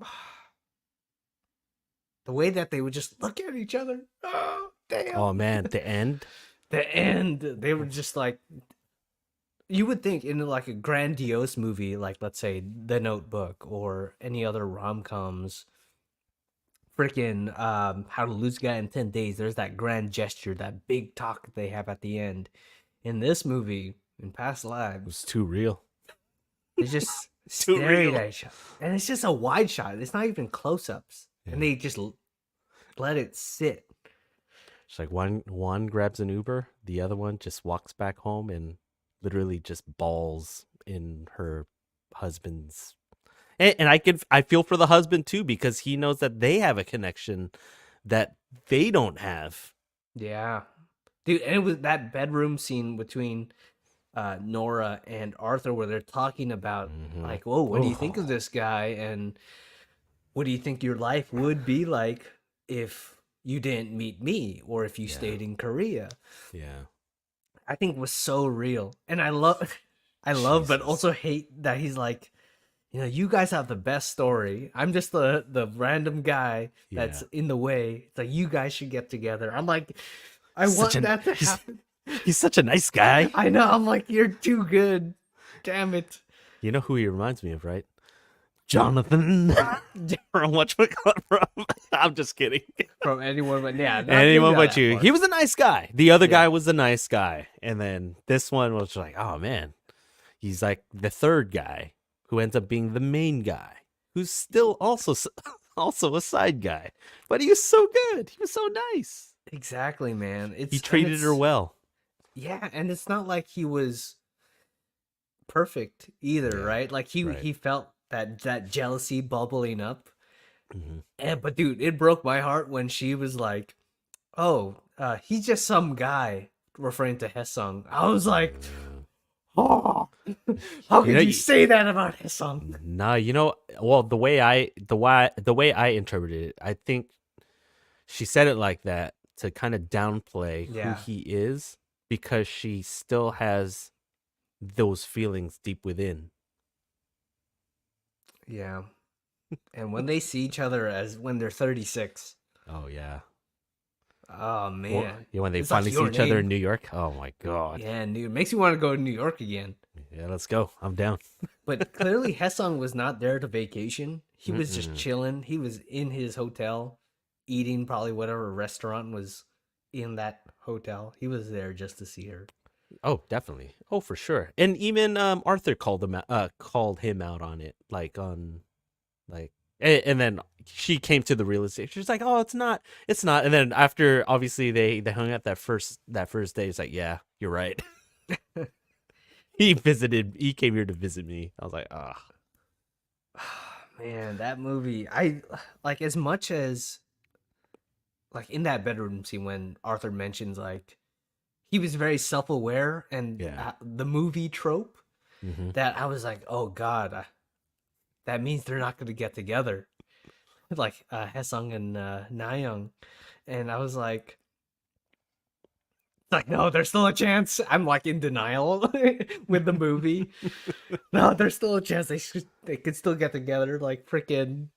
that they would just look at each other, oh damn! Oh man, the end. They were just like, you would think in like a grandiose movie, like let's say The Notebook or any other rom-coms, freaking How to Lose a Guy in 10 Days, there's that grand gesture, that big talk that they have at the end. In this movie, in past It lives, was too real. they're just Too staring real. at each other. And it's just a wide shot. It's not even close ups. And Yeah. they just let it sit. It's like one grabs an Uber, the other one just walks back home and literally just bawls in her husband's. And I feel for the husband too, because he knows that they have a connection that they don't have. Yeah. Dude, and it was that bedroom scene between Nora and Arthur where they're talking about like, whoa, what do you think of this guy? And what do you think your life would be like if you didn't meet me or if you stayed in Korea? Yeah. I think was so real. And I love but Jesus. also hate that he's like, you guys have the best story. I'm just the random guy that's Yeah. in the way. It's like you guys should get together. I'm like, I Such want an- that to he's- happen. He's such a nice guy. I know. I'm like, you're too good. Damn it. You know who he reminds me of, right? Jonathan from whatchamacallit from. I'm just kidding. From anyone but yeah, not Anyone maybe not but that you. far. He was a nice guy. The other Yeah. guy was a nice guy. And then this one was like, oh man. He's like the third guy who ends up being the main guy, who's still also a side guy. But he was so good. He was so nice. Exactly, man. He treated her well. Yeah, and it's not like he was perfect either, Yeah, right? Like right. he felt that jealousy bubbling up. Mm-hmm. And but dude, it broke my heart when she was like, "Oh, he's just some guy," referring to Hesung. I was like, "Oh, how could you say that about Hesung?" Nah, well, the way I interpreted it, I think she said it like that to kind of downplay Yeah. who he is, because she still has those feelings deep within. Yeah. And when they see each other as when they're 36. Oh yeah. Oh man. Yeah, when they It's like finally see Your each other in Name. New York. Oh my god. Yeah, dude, it makes me want to go to New York again. Yeah, let's go. I'm down. But clearly Hesung was not there to vacation. He was just Mm-mm. chilling. He was in his hotel eating probably whatever restaurant was in that hotel. He was there just to see her. Oh, definitely. Oh, for sure. And even Arthur called him out on it, and then she came to the realization. She's like, "Oh, it's not." And then after, obviously, they hung out that first day. It's like, "Yeah, you're right." He came here to visit me. I was like, "Ah, Man, that movie, I like as much as like in that bedroom scene when Arthur mentions like he was very self-aware and Yeah. the movie trope mm-hmm. that I was like, oh god, that means they're not going to get together, like Hesung and Nayoung, and I was like, no, there's still a chance. I'm like in denial with the movie. No, there's still a chance they could still get together. Like freaking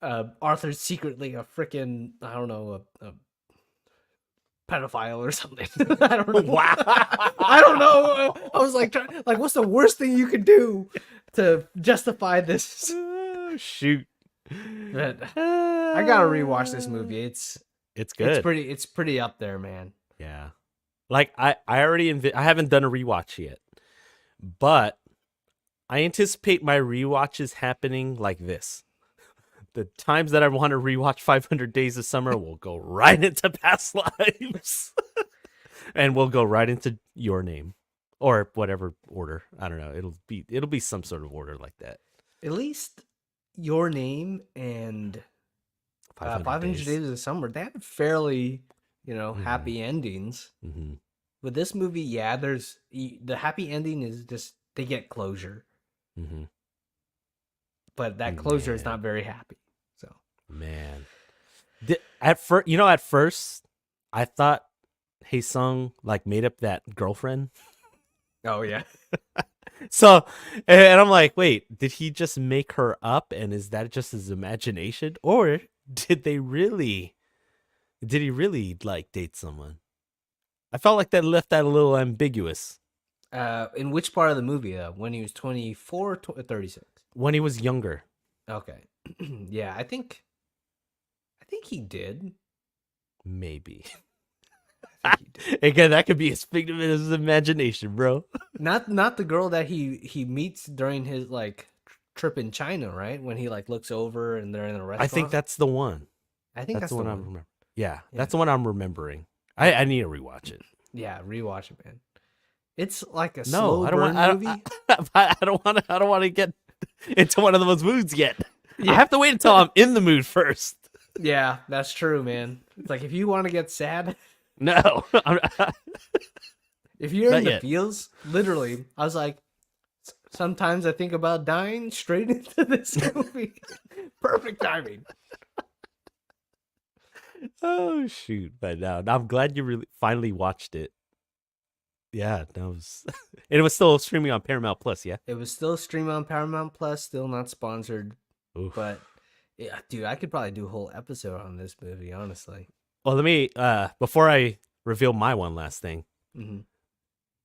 Arthur's secretly a freaking I don't know a pedophile or something. I don't know. Wow. I don't know. I was like, what's the worst thing you could do to justify this? Shoot." But I gotta rewatch this movie. It's good. It's pretty up there, man. Yeah. Like I already I haven't done a rewatch yet, but I anticipate my rewatches happening like this. The times that I want to rewatch 500 Days of Summer will go right into Past Lives. And we'll go right into Your Name, or whatever order. I don't know. It'll be some sort of order like that. At least Your Name and 500 Days of Summer, they have fairly, happy endings. Mm-hmm. With this movie, yeah, there's the happy ending is just they get closure. Mm-hmm. But that closure is not very happy. So man, at first, I thought Haesung like made up that girlfriend. Oh yeah. So, and I'm like, wait, did he just make her up, and is that just his imagination, or did he really like date someone? I felt like that left that a little ambiguous. In which part of the movie? When he was 24 or 36? When he was younger. Okay. Yeah, I think think he did. Maybe. I think he did. Again, that could be as figment of his imagination, bro. Not the girl that he meets during his like trip in China, right? When he like looks over and they're in a I think restaurant. that's the one. I think That's that's the the one I'm one. remembering. Yeah, Yeah. that's the one I'm remembering. I need to rewatch it. Yeah, rewatch it, man. It's like a No, slow I don't want. burn movie. I don't want to. I don't want to get into one of those moods yet. I Yeah. have to wait until I'm in the mood first. Yeah, that's true, man. It's like if you want to get sad, No, if you're Not in the yet. feels, literally, I was like, sometimes I think about dying straight into this movie. Perfect timing. oh shoot! But no, I'm glad you really finally watched it. Yeah, that was. And it was still streaming on Paramount Plus. Yeah. It was still streaming on Paramount Plus, still not sponsored, Oof. but yeah, dude, I could probably do a whole episode on this movie, honestly. Well, let me. Before I reveal my one last thing, Mm-hmm.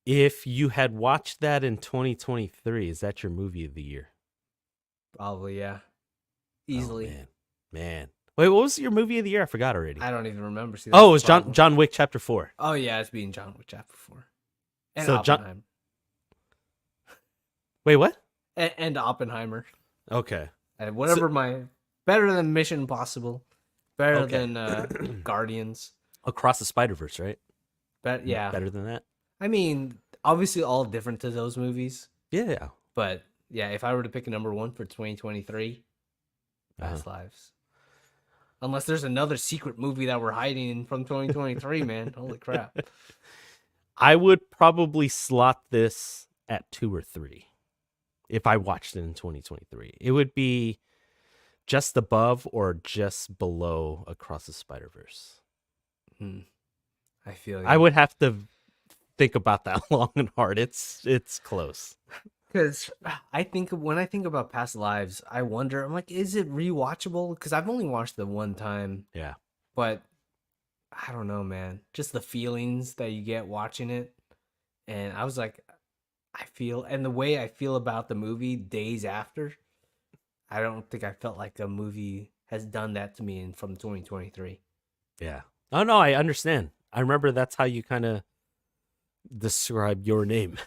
if you had watched that in 2023, is that your movie of the year? Probably, yeah. Oh, Easily. man. Wait, what was your movie of the year? I forgot already. I don't even remember. See, Oh, it was that's the problem. John Wick Chapter 4. Oh, yeah, it's being John Wick Chapter 4. And So Oppenheimer. Wait, what? And Oppenheimer. Okay. And whatever better than Mission Impossible. Better Okay. than Guardians. Across the Spider-Verse, right? But yeah. Better than that? I mean, obviously all different to those movies. Yeah. But yeah, if I were to pick a number one for 2023, Past Uh-huh. Lives. Unless there's another secret movie that we're hiding from 2023, man. Holy crap. I would probably slot this at 2 or 3 if I watched it in 2023. It would be just above or just below Across the Spider-Verse. I feel you. I would have to think about that long and hard. It's close. Because I think when I think about Past Lives, I wonder, I'm like, is it rewatchable? Because I've only watched it one time, Yeah. but I don't know, man. Just the feelings that you get watching it. And I was like, and the way I feel about the movie days after, I don't think I felt like a movie has done that to me from 2023. Yeah. Oh, no, I understand. I remember that's how you kind of describe your name.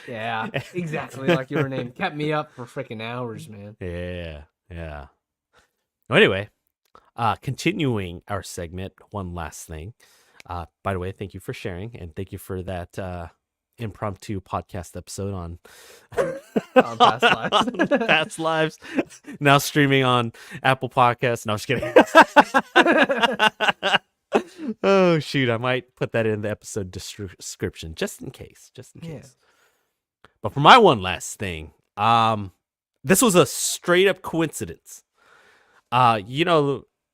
Yeah, exactly like your name. Kept me up for freaking hours, man. Yeah. Well, anyway, continuing our segment, one last thing. By the way, thank you for sharing and thank you for that impromptu podcast episode on On Past Lives. Past Lives. Now streaming on Apple Podcasts. No, I'm just kidding. Oh shoot, I might put that in the episode description just in case. Yeah. But for my one last thing, this was a straight up coincidence.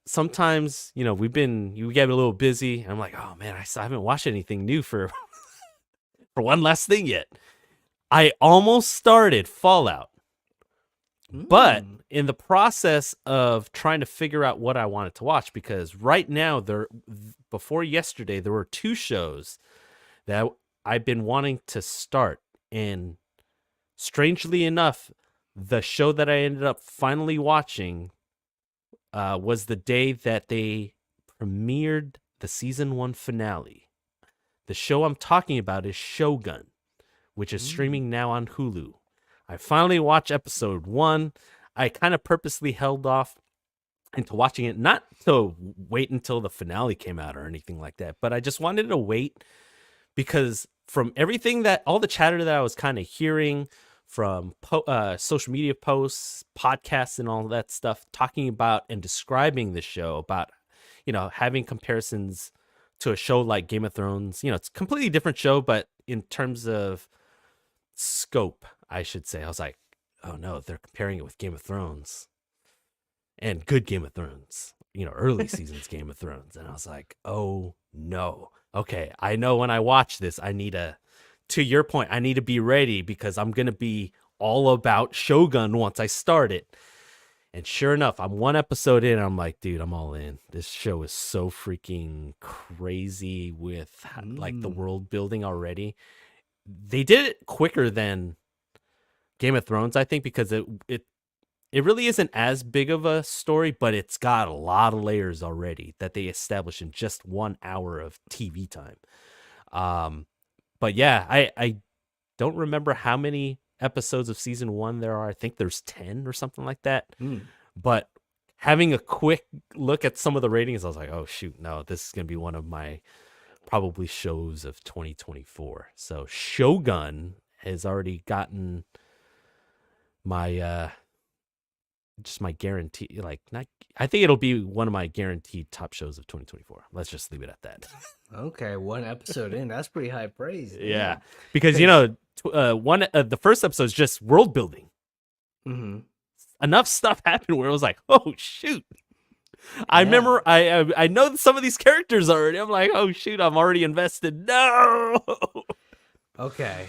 Sometimes, you get a little busy and I'm like, oh man, I haven't watched anything new for one last thing yet. I almost started Fallout, but in the process of trying to figure out what I wanted to watch, because right now before yesterday, there were 2 shows that I've been wanting to start. And strangely enough, the show that I ended up finally watching was the day that they premiered the season 1 finale. The show I'm talking about is Shogun, which is streaming now on Hulu. I finally watched episode 1. I kind of purposely held off into watching it, not to wait until the finale came out or anything like that, but I just wanted to wait because from everything all the chatter that I was kind of hearing from social media posts, podcasts, and all that stuff, talking about and describing the show, about, having comparisons to a show like Game of Thrones. It's a completely different show, but in terms of scope, I should say, I was like, oh no, they're comparing it with Game of Thrones and good Game of Thrones, early seasons Game of Thrones. And I was like, oh no. Okay, I know when I watch this, to your point, I need to be ready because I'm going to be all about Shogun once I start it. And sure enough, I'm 1 episode in and I'm like, dude, I'm all in. This show is so freaking crazy with like the world building already. They did it quicker than Game of Thrones, I think, because it really isn't as big of a story, but it's got a lot of layers already that they establish in just 1 hour of TV time. But yeah, I don't remember how many episodes of season 1 there are. I think there's 10 or something like that. But having a quick look at some of the ratings, I was like, oh shoot, no, this is gonna be one of my probably shows of 2024. So Shogun has already gotten my just my guarantee, like, not, I think it'll be one of my guaranteed top shows of 2024. Let's just leave it at that. Okay, 1 episode in, that's pretty high praise. Yeah, because the first episode is just world building. Enough stuff happened where it was like, oh shoot. I remember I know some of these characters already. I'm like, oh shoot, I'm already invested. No. Okay,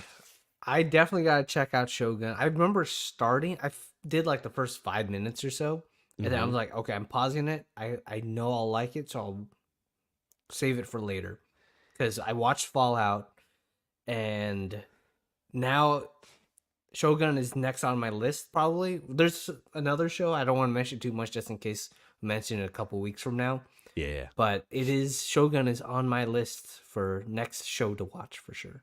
I definitely gotta check out Shogun. I remember starting. Did like the first 5 minutes or so, and then I was like, okay, I'm pausing it. I know I'll like it, so I'll save it for later. Because I watched Fallout, and now Shogun is next on my list. Probably there's another show I don't want to mention too much, just in case I mention it a couple weeks from now. Yeah, but it is Shogun is on my list for next show to watch for sure.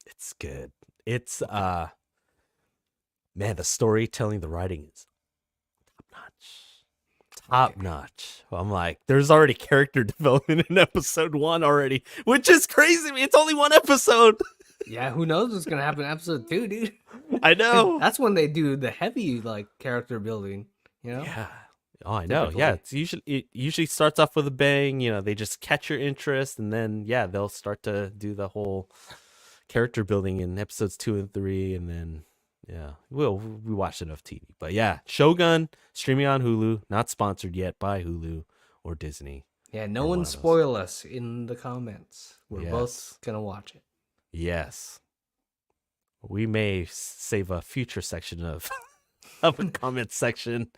It's good. It's man, the storytelling, the writing is top notch. I'm like, there's already character development in episode 1 already, which is crazy. It's only 1 episode. Yeah, who knows what's gonna happen in episode 2, dude? I know. That's when they do the heavy like character building. You know? Yeah. Oh, I know. Typically. Yeah, it usually starts off with a bang. You know, they just catch your interest, and then they'll start to do the whole character building in episodes 2 and 3, and then we watched enough TV. But yeah, Shogun streaming on Hulu, not sponsored yet by Hulu or Disney. Yeah, no one spoil us in the comments. We're both gonna watch it. Yes, we may save a future section of a comment section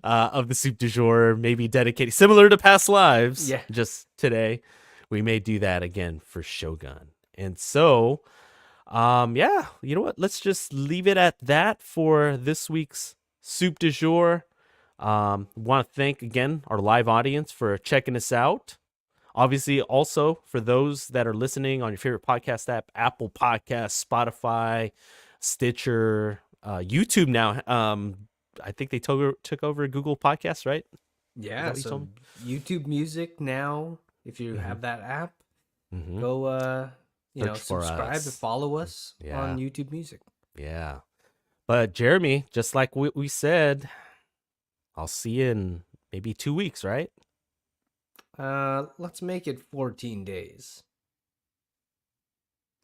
of the Soup du Jour, maybe dedicated similar to past lives. Yeah, just today we may do that again for Shogun. And so you know what, let's just leave it at that for this week's Soup du Jour. Want to thank again our live audience for checking us out. Obviously, also for those that are listening on your favorite podcast app, Apple Podcasts, Spotify, Stitcher, YouTube now. I think they took over Google Podcasts, right? Yeah, so YouTube Music now, if you have that app, go subscribe and follow us on YouTube Music. Yeah. But Jeremy, just like we said, I'll see you in maybe 2 weeks, right? Let's make it 14 days.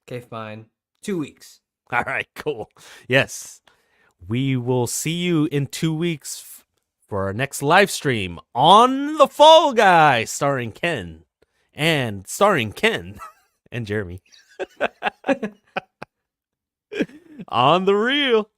Okay, fine. 2 weeks. All right, cool. Yes. We will see you in 2 weeks for our next live stream on The Fall Guy, starring Ken and Jeremy. On the real.